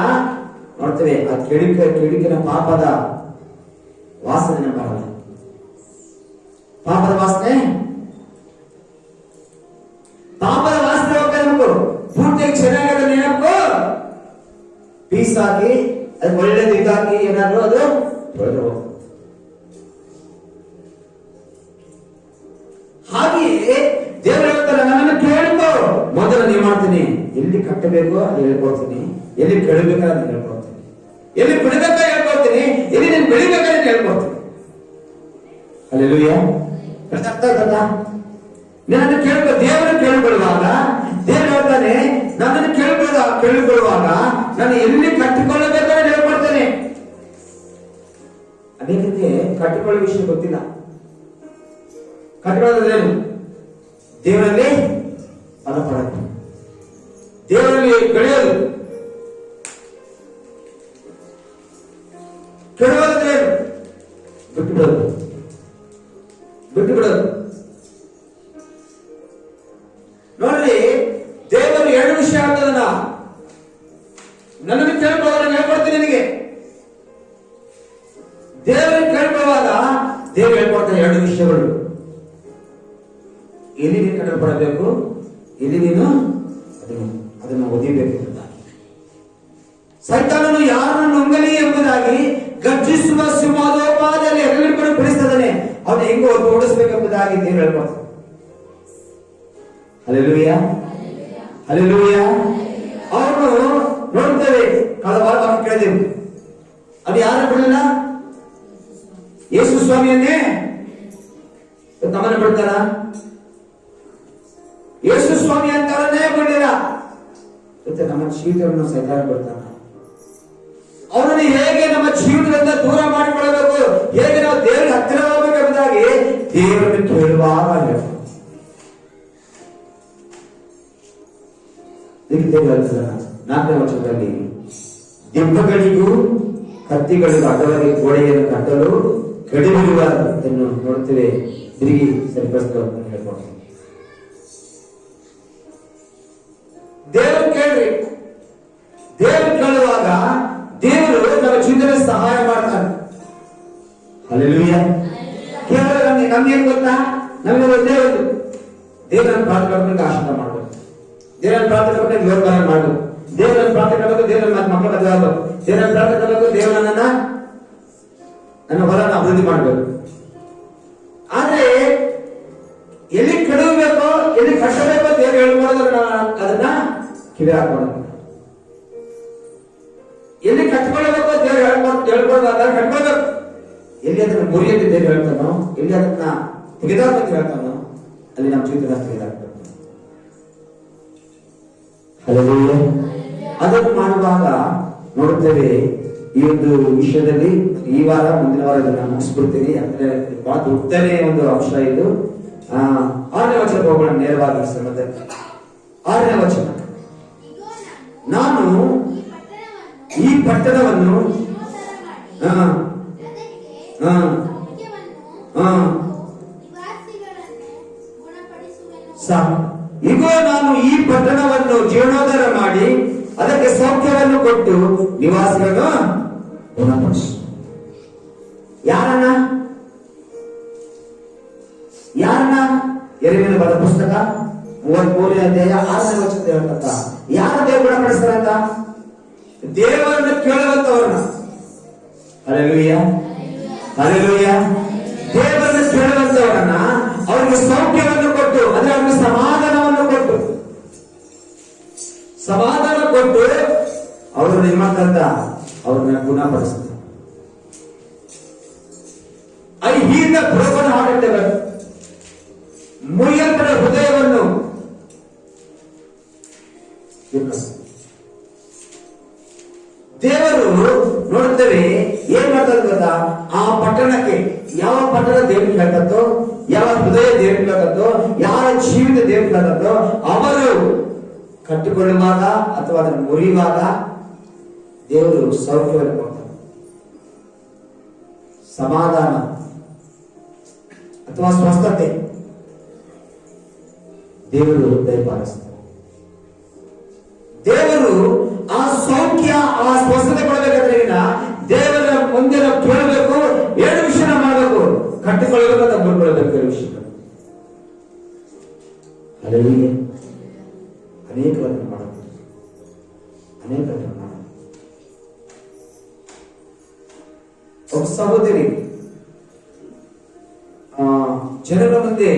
ನೋಡ್ತೇವೆ ಆ ಕೆಡುಕಿನ ಪಾಪದ ವಾಸನೆ ಬರಲ್ಲ. ಪಾಪದ ವಾಸನೆ ಹೋಗ್ತದೆ ನಮಗೂ ಪೂರ್ತಿಯಾಗಿ ಚೆನ್ನಾಗಿ ನೆನಪು ಪೀಸಾಗಿ ಅದು ಒಳ್ಳೆದು ಇದಾಗಿ ಏನಾದ್ರು ಅದು ತೊಳೆದು ಹೋಗ್ತದೆ. ಹಾಗೆಯೇ ದೇವರು ಹೇಳ್ತಾರೆ, ನನ್ನನ್ನು ಕೇಳ್ಕೋ, ಮೊದಲು ನೀವು ಮಾಡ್ತೀನಿ, ಎಲ್ಲಿ ಕಟ್ಟಬೇಕು ಅದು ಹೇಳ್ಕೊಡ್ತೀನಿ, ಎಲ್ಲಿ ಕೆಡಬೇಕು ಅದನ್ನ ಹೇಳ್ಕೊಡ್ತೀನಿ, ಎಲ್ಲಿ ಬಿಡಬೇಕ ಹೇಳ್ಕೊಡ್ತೀನಿ, ಎಲ್ಲಿ ನೀನು ಬೆಳಿಬೇಕಾದ್ರೆ ಹೇಳ್ಕೊಡ್ತೀನಿ. ಹಲ್ಲೆಲೂಯಾ. ಅರ್ಥ ಆಯ್ತಾ? ನನ್ನನ್ನು ಕೇಳ್ಕೊ, ದೇವರನ್ನು ಕೇಳಿಕೊಳ್ಳುವಾಗ ದೇವರು ಹೇಳ್ತಾನೆ, ನನ್ನನ್ನು ಕೇಳಿಕೊಳ್ಳುವಾಗ ನಾನು ಎಲ್ಲಿ ಕಟ್ಟಿಕೊಳ್ಳಬೇಕಾದ್ರೆ ಹೇಳ್ಕೊಡ್ತೇನೆ. ಅನೇಕರಿಗೆ ಕಟ್ಟಿಕೊಳ್ಳೋ ವಿಷಯ ಗೊತ್ತಿಲ್ಲ. ಕಟ್ಟಿಕೊಳ್ಳೋದೇನು? ದೇವರಲ್ಲಿ ಫಲಪಡೋದು, ದೇವರಲ್ಲಿ ಬೆಳೆಯೋದು. ಕೆಡುವುದೇನು? ಬಿಟ್ಟು ಬಿಡೋದು. ನೋಡ್ರಿ, ದೇವರು ಎರಡು ವಿಷಯ ಆಗ್ತದನ್ನ ನನ್ನನ್ನು ಕೇಳ್ಕೊಳ್ಳೋದು ಹೇಳ್ಕೊಡ್ತೀನಿ ನಿನಗೆ. ದೇವರಿಗೆ ಕೇಳ್ಕೊಳ್ಳುವಾಗ ದೇವರು ಹೇಳ್ಕೊಡ್ತಾರೆ ಎರಡು ವಿಷಯಗಳು. ಎಲ್ಲಿ ನೀನು ಕಟ್ಟಲ್ಪಡಬೇಕು, ಎಲ್ಲಿ ನೀನು ಅದನ್ನು ಓದಿಬೇಕು. ಸೈತಾನನು ಯಾರನ್ನು ನುಂಗಲಿ ಎಂಬುದಾಗಿ ಗರ್ಜಿಸುವ ಸಿಂಹದೋಪಾದಿಯಲ್ಲಿ ಎಲ್ಲರಿಗೂ ಬಿಡಿಸ್ತದಾನೆ. ಅವನು ಹೆಂಗೋ ಓಡಿಸ್ಬೇಕೆಂಬುದಾಗಿ ದೇವರು ಹೇಳ್ಕೊಡ್ತಾನೆ. Hallelujah, hallelujah. ಅವನು ನೋಡ್ತೇವೆ, ಕಳೆದ ವಾರ ನಾವು ಕೇಳಿದೆವು, ಅದು ಯಾರು ಬಿಡಲಿಲ್ಲ? ಯೇಸು ಸ್ವಾಮಿಯನ್ನೇ ನಮ್ಮನ್ನು ಬಿಡ್ತಾರ? ಯೇಸು ಸ್ವಾಮಿ ಅಂತಾರನ್ನೇ ಬಿಡಲಿಲ್ಲ. ಮತ್ತೆ ನಮ್ಮ ಜೀವಿತವನ್ನು ಸೈತಾನ ಬಿಡ್ತಾನ. ಅವನನ್ನು ಹೇಗೆ ನಮ್ಮ ಜೀವಿತದಿಂದ ದೂರ ಮಾಡಿಕೊಳ್ಳಬೇಕು, ಹೇಗೆ ನಾವು ದೇವರಿಗೆ ಹತ್ತಿರ ಹೋಗಬೇಕೆಂಬುದಾಗಿ ದೇವರನ್ನು ಕೇಳುವಾಗ ಹೇಳ್ತಾನೆ. ನಾಲ್ಕನೇ ವರ್ಷದಲ್ಲಿ ದಿಬ್ಬಗಳಿಗೂ ಕತ್ತಿಗಳಿಗೂ ಅಡ್ಡವಾಗಿ ಗೋಡೆಯನ್ನು ಕಟ್ಟಲು ಕಡಿಮೆಯನ್ನು ನೋಡ್ತೇವೆ. ತಿರುಗಿ ಸರಿಪಡಿಸ್ತಾರೆ ಹೇಳ್ಕೊಡ್ತಾರೆ. ದೇವರು ಕೇಳ್ರಿ, ದೇವರು ಕೇಳುವಾಗ ದೇವರು ನಮ್ಮ ಜೀವನ ಸಹಾಯ ಮಾಡ್ತಾನೆ. ಹಲ್ಲೆಲೂಯಾ. ಕೇವಲ ನಮ್ಗೇನ್ ಗೊತ್ತಾ? ನಮಗೆ ಒಂದೇ ಒಂದು ದೇವರನ್ನು ಪ್ರಾರ್ಥನೆ ಆಶೀರ್ವಾದ ಮಾಡಬೇಕು, ದೇವರನ್ನು ಪ್ರಾರ್ಥನೆ ಮಾಡಬೇಕು, ಯೋಗದಾನ ಮಾಡಬೇಕು, ದೇವರನ್ನು ಪ್ರಾರ್ಥನೆ ಮಾಡಬೇಕು, ದೇವರನ್ನ ಮಕ್ಕಳ ಮದುವೆ ಆಗಬೇಕು, ದೇವರನ್ನು ಪ್ರಾರ್ಥನೆ ಮಾಡಬೇಕು, ದೇವರನ್ನ ನನ್ನ ಹೊಲನ ಅಭಿವೃದ್ಧಿ ಮಾಡಬೇಕು. ಆದ್ರೆ ಎಲ್ಲಿ ಕೆಡವಬೇಕೋ ಎಲ್ಲಿ ಕಟ್ಟಬೇಕೋ ದೇವರು ಹೇಳ್ಕೊಡೋದ್ರ ಅದನ್ನ ಕಿವಿ ಹಾಕೋಣ. ಎಲ್ಲಿ ಕಟ್ಕೊಳ್ಬೇಕೋ ದೇವರು ಹೇಳ್ಕೊಡೋದು ಅದನ್ನ ಕಟ್ಕೊಳ್ಬೇಕು. ಎಲ್ಲಿ ಅದನ್ನ ಮುರಿಯಕ್ಕೆ ದೇವರು ಹೇಳ್ತಾನೋ, ಎಲ್ಲಿ ಅದನ್ನ ತೆಗೆದಾಕಂತ ಹೇಳ್ತಾನೋ ಅಲ್ಲಿ ನಮ್ಮ ಜೀವಿತ ತೆಗೆದಾಕ್ಬೇಕು. ಹಲ್ಲೆಲೂಯಾ. ಅದನ್ನು ಮಾಡುವಾಗ ನೋಡುತ್ತೇವೆ. ಈ ಒಂದು ವಿಷಯದಲ್ಲಿ ಈ ವಾರ ಮುಂದಿನ ವಾರ ಇದನ್ನ ಮುಗಿಸ್ಬಿಡ್ತೀನಿ. ಅಂದ್ರೆ ಬಹಳ ದೊಡ್ಡನೇ ಒಂದು ಅಂಶ ಇದು. 6ನೇ ವಚನಕ್ಕೆ ಹೋಗೋಣ ನೇರವಾಗಿ. ಸಮಯದಲ್ಲಿ 6ನೇ ವಚನ, ನಾನು ಈ ಪಟ್ಟಣವನ್ನು ಇಗೋ ನಾನು ಈ ಪಟ್ಟಣವನ್ನು ಜೀರ್ಣೋದ್ಧಾರ ಮಾಡಿ ಅದಕ್ಕೆ ಸೌಖ್ಯವನ್ನು ಕೊಟ್ಟು ನಿವಾಸಿಗಳನ್ನು ಗುಣಪಡಿಸು. ಯಾರನ್ನ? ಯೆರೆಮೀಯನ ಬರೆದ ಪುಸ್ತಕ 33ನೇ ಅಧ್ಯಾಯ 6ನೇ ವಚನ ಹೇಳ್ತಕ್ಕ. ಯಾರ ದೇವರು ಗುಣಪಡಿಸ್ತಾರಂತ? ದೇವರನ್ನು ಕೇಳುವಂತವ್ರನ್ನ. Hallelujah, hallelujah. ದೇವರನ್ನು ಕೇಳುವಂತವರನ್ನ ಅವರಿಗೆ ಸೌಖ್ಯವನ್ನು ಕೊಟ್ಟು, ಅಂದ್ರೆ ಅವರಿಗೆ ಸಮಾಧಾನವನ್ನು ಕೊಟ್ಟು ಅವ್ರನ್ನ ಏನ್ ಮಾಡ್ತಾರಂತ? ಅವ್ರನ್ನ ಗುಣಪಡಿಸ್ತಾರೆ. I heal the broken hearted, ಮುರಿಯಲ್ಪಟ್ಟ ಹೃದಯವನ್ನು ದೇವರು ನೋಡುತ್ತೇವೆ. ಏನ್ ಮಾಡ್ತಾರೆ ಗೊತ್ತಾ? ಆ ಪಟ್ಟಣಕ್ಕೆ, ಯಾವ ಪಟ್ಟಣ ದೇವ್ರಿಗೆ ಹೇಳ್ತತ್ತೋ, ಯಾವ ಹೃದಯ ದೇವ್ರಿಗೆ ಹೇಳ್ತತ್ತೋ, ಯಾರ ಜೀವಿತ ದೇವ್ರಿಗೆ ಹೇಳ್ತತ್ತೋ ಅವರು ಕಟ್ಟಿಕೊಳ್ಳುವಾಗ ಅಥವಾ ಅದನ್ನು ಮುರಿಯುವಾಗ ದೇವರು ಸೌಖ್ಯವನ್ನು ಕೊಡ್ತಾರೆ. ಸಮಾಧಾನ ಅಥವಾ ಸ್ವಸ್ಥತೆ ದೇವರು ದಯಪಾಲಿಸ್ತಾರೆ. ದೇವರು ಆ ಸೌಖ್ಯ, ಆ ಸ್ವಸ್ಥತೆ ಕೊಡಬೇಕಾದ್ರೆ ದೇವರ ಮುಂದೆ ನಾವು ಕೇಳಬೇಕು. 7 ವಿಷಯ ಮಾಡಬೇಕು. ಕಟ್ಟಿಕೊಳ್ಳಬೇಕು ಅಂತ ಮುರಿಕೊಳ್ಳಬೇಕು 7 ವಿಷಯಗಳು. ಹಲ್ಲೆಲೂಯಾ. ಅನೇಕರನ್ನು ಮಾಡುತ್ತೆ, ಅನೇಕರನ್ನು ಮಾಡುತ್ತೆ. ಒಬ್ಬ ಸಹೋದರಿ ಜನರ ಮುಂದೆ,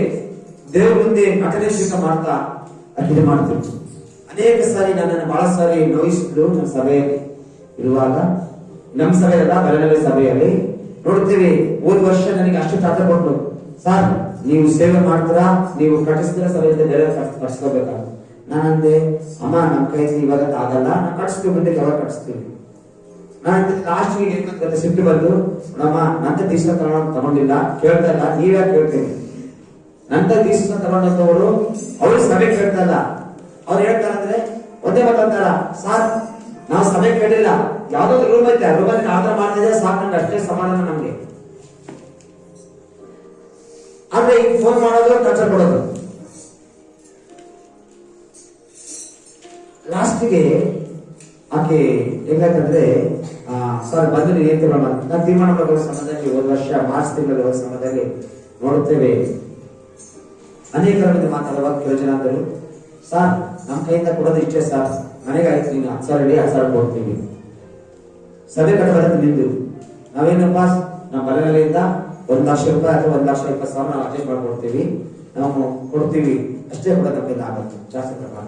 ದೇವರ ಮುಂದೆ ಕಠಿಣ ಸ್ವೀಕಾರ ಮಾಡ್ತಾ ಅರ್ಪಣೆ ಮಾಡ್ತಿದ್ರು. ಅನೇಕ ಸಾರಿ ನನ್ನನ್ನು ಬಹಳ ಸಾರಿ ನೋಯಿಸಿದ್ರು. ನಮ್ಮ ಸಭೆಯಲ್ಲಿ ಇರುವಾಗ, ನಮ್ಮ ಸಭೆಯಲ್ಲ ಬರನವೆ ಸಭೆಯಲ್ಲಿ ನೋಡ್ತೀವಿ. ಹೋದ ವರ್ಷ ನನಗೆ ಅಷ್ಟು ತಾತ ಕೊಟ್ಟು, ಸರ್ ನೀವು ಸೇವೆ ಮಾಡ್ತೀರಾ, ನೀವು ಕಟ್ಟಿಸಿದ್ರೆ ಸಭೆಯಿಂದ ಬೇರೆ ಕಟ್ಸ್ಕೋಬೇಕಾಗ. ನಾನಂದೆ, ಅಮ್ಮ ನಮ್ಮ ಕೈಲಿ ಇವಾಗ ಆಗಲ್ಲ, ನಾನು ಕಟ್ಸ್ತೀವಿ, ಮುಂದೆ ಯಾವಾಗ ಕಟ್ಸ್ತೀವಿ. ನಾನು ಲಾಸ್ಟ್ ಏನ್ ಸಿಟ್ಟು ಬಂದು, ನಮ್ಮ ನಂತ ದಿವಸ ತಗೊಂಡಿಲ್ಲ, ಕೇಳ್ತಾ ಇಲ್ಲ, ನೀವ್ಯಾಕೆ ಕೇಳ್ತೀವಿ? ನಂತ ದಿವಸ ತಗೊಂಡಂತವರು ಅವ್ರು ಸಭೆ ಕೇಳ್ತಾ ಇಲ್ಲ. ಅವ್ರು ಹೇಳ್ತಾರಂದ್ರೆ ಒಂದೇ ಮಾತಾಡ್ತಾರ, ಸಾರ್ ನಾವು ಸಭೆ ಕೇಳಿಲ್ಲ, ಯಾವ್ದಾದ್ರು ರೂಮ್ ಐತೆ, ರೂಮಲ್ಲಿ ಆರ್ಡರ್ ಮಾಡ್ತಿದ್ರೆ ಸಾಕು, ನಂಗೆ ಅಷ್ಟೇ ಸಮಾಧಾನ ನಮ್ಗೆ. ಆದ್ರೆ ಈಗ ಫೋನ್ ಮಾಡೋದು, ಟಚರ್ ಕೊಡೋದು. ಲಾಸ್ಟಿಗೆ ಆಕೆ ಹೆಂಗಂತಂದ್ರೆ, ಸರ್ ಬಂದು ನೀವು ಏನ್ ತೀರ್ಮಾನ ಮಾಡಿ, ನಾನು ತೀರ್ಮಾನ ಮಾಡೋ ಸಮಯದಲ್ಲಿ ಹೋದ ವರ್ಷ ಮಾರ್ಚ್ ತಿಂಗಳ ಸಮಯದಲ್ಲಿ ನೋಡುತ್ತೇವೆ. ಅನೇಕರ ಮೇಲೆ ಮಾತಾಡುವಾಗ ಕೆಲವು ಜನ ಅಂದರು, ಸರ್ ನಮ್ಮ ಕೈಯಿಂದ ಕೊಡೋದು ಇಷ್ಟೇ ಸರ್, ಮನೆಗೆ ಆಯ್ತು, ನೀವು 10,000 10,000 ಕೊಡ್ತೀವಿ. ಸಭೆ ಕಟ್ಟಬಾರದು ನಿಂದು. ನಾವೇನಪ್ಪ ನಮ್ಮ ಮನೆಯಿಂದ 1,00,000 ರೂಪಾಯಿ ಅಥವಾ 1,20,000 ನಾವು ಅಡ್ಜಸ್ಟ್ ಮಾಡ್ಕೊಡ್ತೀವಿ, ನಾವು ಕೊಡ್ತೀವಿ ಅಷ್ಟೇ ಕೂಡ ನಮ್ಗೆ ಆಗುತ್ತೆ, ಜಾಸ್ತಿ ಪ್ರಮಾಣ.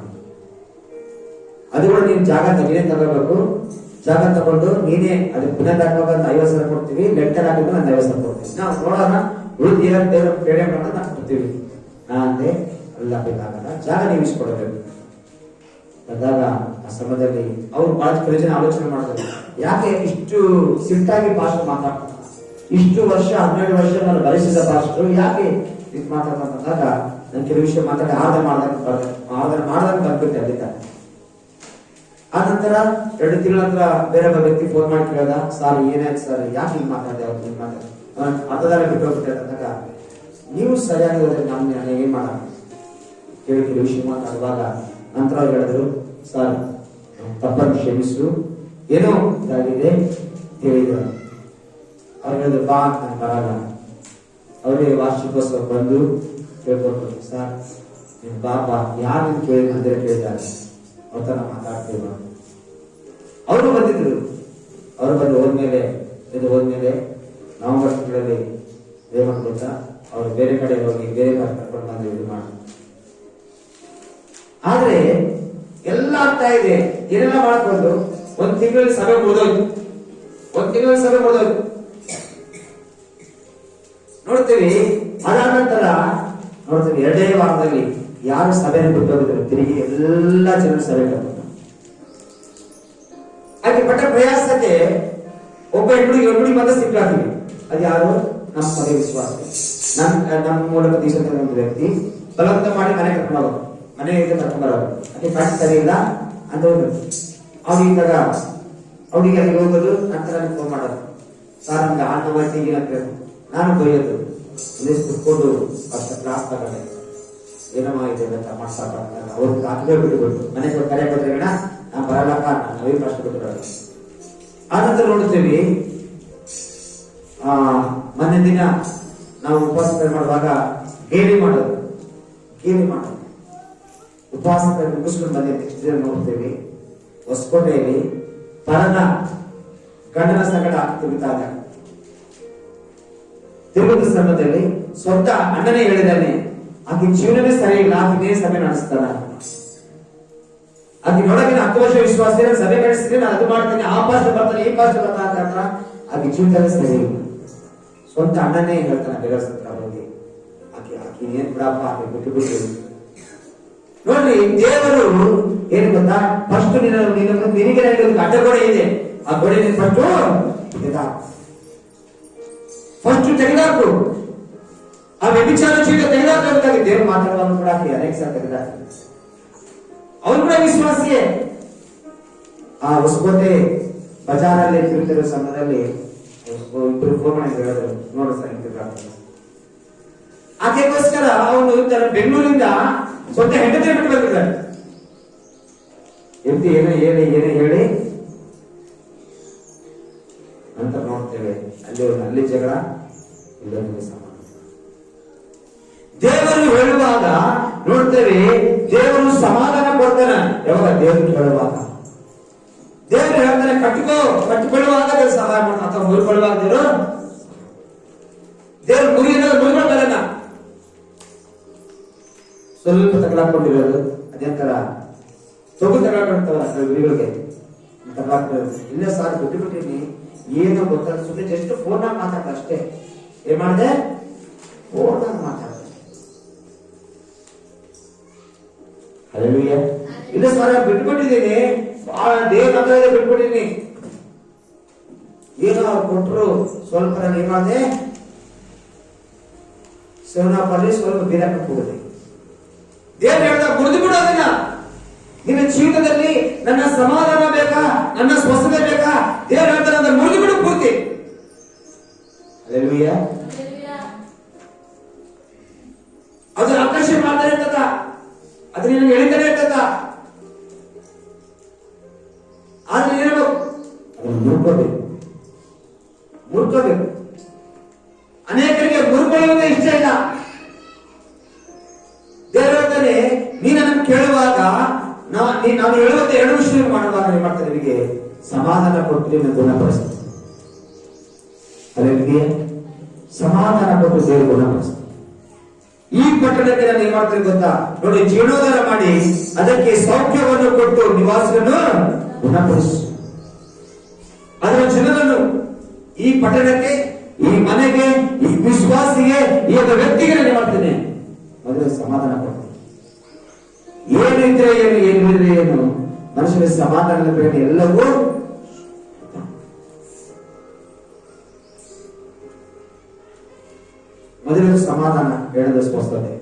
ಅದು ಕೂಡ ನೀನು ಜಾಗ ನೀನೇ ತಗೋಬೇಕು. ಜಾಗ ತಗೊಂಡು ನೀನೇ ಅದಕ್ಕೆ ಪುನಃ ಹಾಕುವಾಗ 50,000 ಕೊಡ್ತೀವಿ, ಲೆಟ್ಟರ್ ಹಾಕಿದ್ರೆ ನಾನು 50,000 ಕೊಡ್ತೀವಿ. ನಾವು ನೋಡೋಣ ಉಳಿದ ದೇವರ ಪೇಡೆ ಮಾಡೋಣ ನಾವು ಕೊಡ್ತೀವಿ. ಅಂದೆ ಅಲ್ಲ, ಬೇಕಾಗಲ್ಲ, ಜಾಗ ನೀವು ಇಸ್ಕೊಡಬೇಕು ಅಂದಾಗ ಆ ಸಮಯದಲ್ಲಿ ಅವ್ರು ಬಹಳ ಕೆಲವು ಜನ ಆಲೋಚನೆ ಮಾಡಿದ್ರು, ಯಾಕೆ ಇಷ್ಟು ಸಿಟ್ಟಾಗಿ ಪಾಸ್ಟ್ ಮಾತಾಡ್ತಾರೆ, ಇಷ್ಟು ವರ್ಷ 12 ವರ್ಷ ನಾನು ಭರಿಸಿದ ಪಾಸ್ಟರು ಯಾಕೆ ಇದು ಮಾತಾಡ್ತಂದಾಗ ನಾನು ಕೆಲವು ವಿಷಯ ಮಾತಾಡಿ ಆರ್ಡರ್ ಮಾಡ್ದಾಗ ಬಂದ್ಬಿಟ್ಟೆ ಅಲ್ಲಿದ್ದ. ಆ ನಂತರ 2 ತಿಂಗಳ ನಂತರ ಬೇರೆ ಒಬ್ಬ ವ್ಯಕ್ತಿ ಫೋನ್ ಮಾಡಿ ಕೇಳಿದ, ಸರ್ ಏನಾಯ್ತು ಸರ್, ಯಾಕೆ ಹಿಂಗ್ ಮಾತಾಡಿದೆ, ಅವ್ರು ಹಿಂಗ್ ಮಾತಾಡಿ ಅರ್ಥದಲ್ಲೇ ಬಿಟ್ಟೋಗ್ಬಿಟ್ಟೆ ಅಂದಾಗ, ನೀವು ಸರಿಯಾಗಿ ಹೋದ್ರೆ ನಾನು ಏನ್ ಮಾಡ ಕೇಳಿ ಕೆಲವು ವಿಷಯ ಮಾತಾಡುವಾಗ ನಂತರ ಅವ್ರು ಹೇಳಿದ್ರು, ಸರ್ ತಪ್ಪನ್ನು ಕ್ಷಮಿಸು, ಏನೋ ಇದಾಗಿದೆ ಹೇಳಿದ್ರು. ಅವ್ರು ಹೇಳಿದ್ರು, ಬಾ ನಾನು ಬರಲ್ಲ. ಅವರೇ ವಾರ್ಷಿಕೋತ್ಸವ ಬಂದು ಕೇಳ್ಕೊಟ್ರು, ಸರ್ ನೀನ್ ಬಾ ಯಾರು ಕೇಳಿ ಮಂದಿರ ಕೇಳಿದ್ದಾರೆ ಅವ್ರ ತರ ಮಾತಾಡ್ತೀವಿ. ಅವರು ಬಂದಿದ್ರು. ಅವರು ಬಂದು ಹೋದ್ಮೇಲೆ ನವೆಂಬರ್ ತಿಂಗಳಲ್ಲಿ ಏನ್ ಗೊತ್ತಾ, ಅವ್ರು ಬೇರೆ ಕಡೆ ಹೋಗಿ ಬೇರೆ ಕರ್ಕೊಂಡು ಬಂದು ಇದು ಮಾಡಿ. ಆದ್ರೆ ಎಲ್ಲ ಆಗ್ತಾ ಇದೆ, ಏನೆಲ್ಲ ಮಾಡ್ಕೊಂಡು 1 ತಿಂಗಳಲ್ಲಿ ಸಭೆ ಮುಗಿದೋಯ್ತು. ನೋಡ್ತೀವಿ. ಅದಾದ ನಂತರ ನೋಡ್ತೀವಿ 2ನೇ ವಾರದಲ್ಲಿ ಯಾರು ಸಭೆಯನ್ನು ಬಿಟ್ಟು ಹೋಗಿದ್ರು, ತಿರುಗಿ ಎಲ್ಲ ಜನರು ಸಭೆ ಕರ್ಕೊಂಡು ಹಾಗೆ ಪಟ್ಟ ಪ್ರಯಾಸಕ್ಕೆ ಒಬ್ಬ ಹೆಣ್ಣುಡಿ ಬಂದ ಸಿಕ್ಕಾಗ್ತೀವಿ. ಅದು ಯಾರು? ನಮ್ಮ ಸಭೆ ವಿಶ್ವಾಸ. ನಮ್ಮ ಮೂಲಕ ದೇಶದ ಒಂದು ವ್ಯಕ್ತಿ ಬಲವಂತ ಮಾಡಿ ಮನೆ ಕರ್ಕೊಂಡು ಹೋಗೋದು, ಮನೆಯಿಂದ ಕರ್ಕೊಂಡು ಬರೋದು. ಅದಕ್ಕೆ ಕಣ್ಣು ಸರಿ ಇಲ್ಲ ಅಂತ ಹೋಗೋದು. ಅವನಿದ್ದಾಗ ಅವನಿಗೆ ಅಲ್ಲಿ ಹೋಗೋದು. ನಂತರ ಫೋನ್ ಮಾಡೋದು, ಸರ್ ನಮ್ಗೆ ಆಟ ಮಾಡ್ತೀವಿ ಅಂತ ನಾನು ಬೈಯೋದು. ಕುತ್ಕೊಂಡು ಕ್ಲಾಸ್ ತಗೊಂಡೆ, ಏನಮ್ಮ ಇದೆ ಅಂತ ಮಾಡ್ಸಾಕ ಅವ್ರಿಗೆ ಹಾಕಲೇ ಬಿಟ್ಟು ಮನೆಗೆ ಕರೆ ಬಂದ್ರೆ ನಾ ಬರಲಕ್ಕ ನಾನು ಫಸ್ಟ್ ಬಿಟ್ಟು. ಆನಂತರ ನೋಡ್ತೀವಿ, ಮೊನ್ನೆ ದಿನ ನಾವು ಉಪವಾಸ ಮಾಡುವಾಗ ಗೇಲಿ ಮಾಡೋದು ಉಪವಾಸ ಮುಗಿಸ್ಕೊಂಡು ಬಂದ ನೆಕ್ಸ್ಟ್ ದಿನ ನೋಡ್ತೇವೆ ಹೊಸಕೋಟೆಯಲ್ಲಿ ಪರನ ಗಂಡನ ಸಂಗಡ ತಿರುಗುವ ಸಮಯದಲ್ಲಿ ಸ್ವಂತ ಅಣ್ಣನೇ ಹೇಳಿದ್ದಾನೆ, ಆಕೆ ಜೀವನವೇ ಸರಿ ಇಲ್ಲ, ಆಕೆ ಸಭೆ ನಡೆಸ್ತಾನ. ಆಕೆ ಒಳಗಿನ 10 ವರ್ಷ ವಿಶ್ವಾಸ ಸಭೆ ನಡೆಸಿದ್ರೆ ನಾನು ಅದು ಮಾಡ್ತೇನೆ, ಆ ಪಾಸ್ಟ್ ಬರ್ತಾನೆ ಈ ಪಾಸ್ಟ್ ಬರ್ತಾನೆ ಅಂತ ಆಕೆ ಜೀವನವೇ ಸರಿ ಇಲ್ಲ. ಸ್ವಂತ ಅಣ್ಣನೇ ಹೇಳ್ತಾನೆ ಬೆಳಸ್ತ್ರ ಹೋಗಿ, ಆಕೆ ಏನ್ ಬಿಡಪ್ಪ, ಆಕೆ ಬಿಟ್ಟು ನೋಡ್ರಿ. ದೇವರು ಏನು ಗೊತ್ತಾ, ಫಸ್ಟ್ ನಿನಗೆ ಅಡ್ಡ ಗೋಡೆ ಇದೆ, ಆ ಗೋಡೆ ಫಸ್ಟ್ ತೆಗೆದಾಕು, ಆ ವ್ಯಭಿಚಾರ ಜೀವಿತ ತೆಗೆದಾಕಿ ದೇವರು ಮಾತಾಡುವಾಗ ಕೂಡ ಅನೇಕ ಸಲ ತೆಗೆದಾಕ. ಅವ್ರು ಕೂಡ ವಿಶ್ವಾಸಿಯೇ. ಆ ಹೊಸಕೋಟೆ ಬಜಾರಲ್ಲಿ ತಿರುಗುತ್ತಿರುವ ಸಮಯದಲ್ಲಿ ಇಬ್ಬರು ಫೋನ್ ಮಾಡಿ ಹೇಳಿದ್ರು, ನೋಡು ಸರ್ ಆಕೆಗೋಸ್ಕರ ಅವನು ಬೆಂಗಳೂರಿಂದ ಸ್ವಂತ ಹೆಂಡತಿ ಬಿಟ್ಟು ಬಂದಿದ್ದಾರೆ. ಎಂತಿ ಏನೇ ಹೇಳಿ ಅಂತ ನೋಡ್ತೇವೆ. ಅಲ್ಲಿ ಜಗಳ, ಇಲ್ಲೊಂದು ಸಮಾನ. ದೇವರು ಹೇಳುವಾಗ ನೋಡ್ತೇವೆ, ದೇವರು ಸಮಾಧಾನ ಕೊಡ್ತಾನೆ. ಯಾವಾಗ ದೇವರು ಹೇಳುವಾಗ, ದೇವರು ಹೇಳ್ತಾನೆ ಕಟ್ಟಿಕೊಳ್ಳುವಾಗ ದೇವರು ಸಹಾಯ ಮಾಡ್ತಾನೆ, ಅಥವಾ ಮುರಿಕೊಳ್ಳುವಾಗ ದೇವರು ಮುರಿಗೊಳ್ತಾರಲ್ಲ. ಸ್ವಲ್ಪ ತಗಲಾಕೊಂಡಿರೋದು ಅದೇಂತರ ತೊಗು ತಗಲಾಕೊಂಡ್ತಾವಲ್ಲ ಗುರಿಗಳಿಗೆ ತಗಲಾಕೊಂಡಿರೋದು. ಇಲ್ಲ ಸಾರ್ ಬಿಟ್ಟಿನಿ, ಏನೋ ಗೊತ್ತಾಗ ಸುಮ್ಮನೆ ಜಸ್ಟ್ ಫೋನ್ ಆಗಿ ಮಾತಾಡ್ತ ಅಷ್ಟೇ. ಏನ್ ಮಾಡಿದೆ? ಫೋನ್ ಆಗಿ ಮಾತಾಡ್ತಾರೆ. ಹಲ್ಲೆಲೂಯಾ. ಇಲ್ಲ ಸರ್ ಬಿಟ್ಬಿಟ್ಟಿದ್ದೀನಿ, ದೇವ್ರ ಹತ್ರ ಬಿಟ್ಬಿಟ್ಟಿನಿ. ಏನೋ ಅವ್ರು ಕೊಟ್ಟರು ಸ್ವಲ್ಪ ನಾನು ಏನ್ ಮಾಡಿದೆ, ಶಿವನಾಪಲ್ಲಿ ಸ್ವಲ್ಪ ಬೀರಕ್ಕೆ ಹೋಗಿದೆ. ದೇವ್ರು ಹೇಳ್ದ ಮುರಿದು ಬಿಡೋದಿಲ್ಲ. ನಿನ್ನ ಜೀವಿತದಲ್ಲಿ ನನ್ನ ಸಮಾಧಾನ ಬೇಕಾ, ನನ್ನ ಸ್ವಸ್ಥತೆ ಬೇಕಾ, ದೇವ್ರು ಹೇಳ್ತಾನೆ ಮುರಿದು ಬಿಡು ಪೂರ್ತಿ. ಹಲ್ಲೆಲೂಯಾ. ಅದು ಆಕರ್ಷಣೆ ಮಾಡ್ತಾನೆ ಇರ್ತದ, ಅದು ನಿನಗೆ ಎಳಿತಾನೆ ಇರ್ತದ. ಆದ್ರೆ ಏನ್ಬೇಕು, ಅದನ್ನು ಮುರ್ಕೋಬೇಕು. ಅನೇಕರಿಗೆ ಮುರ್ಕೊಳ್ಳುವುದೇ ಇಷ್ಟ ಇಲ್ಲ. ದೇವರು ಹೇಳ್ತಾನೆ, ನೀನು ನನ್ನನ್ನು ಕೇಳುವಾಗ ನಾವು ಹೇಳುವಂತ 2 ವಿಷಯ ಮಾಡುವಾಗ ಏನ್ ಮಾಡ್ತಾರೆ, ನಿಮಗೆ ಸಮಾಧಾನ ಕೊಟ್ಟು ನಿನ್ನ ಗುಣಪಡಿಸ್ತಾನೆ. ಅಲ್ಲಿಗೆ ಸಮಾಧಾನ ಕೊಟ್ಟು ದೇವರು ಗುಣಪಡಿಸ್ತಾನೆ. ಈ ಪಟ್ಟಣಕ್ಕೆ ನಾನು ಏನ್ ಮಾಡ್ತೀನಿ ಗೊತ್ತಾ ನೋಡಿ, ಜೀರ್ಣೋದ್ಧಾರ ಮಾಡಿ ಅದಕ್ಕೆ ಸೌಖ್ಯವನ್ನು ಕೊಟ್ಟು ನಿವಾಸವನ್ನು ಗುಣಪಡಿಸು. ಅದರ ಜನರನ್ನು ಈ ಪಟ್ಟಣಕ್ಕೆ, ಈ ಮನೆಗೆ, ಈ ವಿಶ್ವಾಸಿಗೆ, ಈ ಒಬ್ಬ ವ್ಯಕ್ತಿಗೆ ನಾನು ಮಾಡ್ತೇನೆ ಮೊದಲು ಸಮಾಧಾನ ಕೊಡ್ತೇನೆ. ಏನು ಇದ್ರೆ ಏನು, ಏನು ಇದ್ರೆ ಏನು, ಮನುಷ್ಯನ ಸಮಾಧಾನ ಬೇಡ. ಎಲ್ಲವೂ ಮೊದಲು ಸಮಾಧಾನ, ಎರಡನೇ ಸ್ವಸ್ಥತೆ.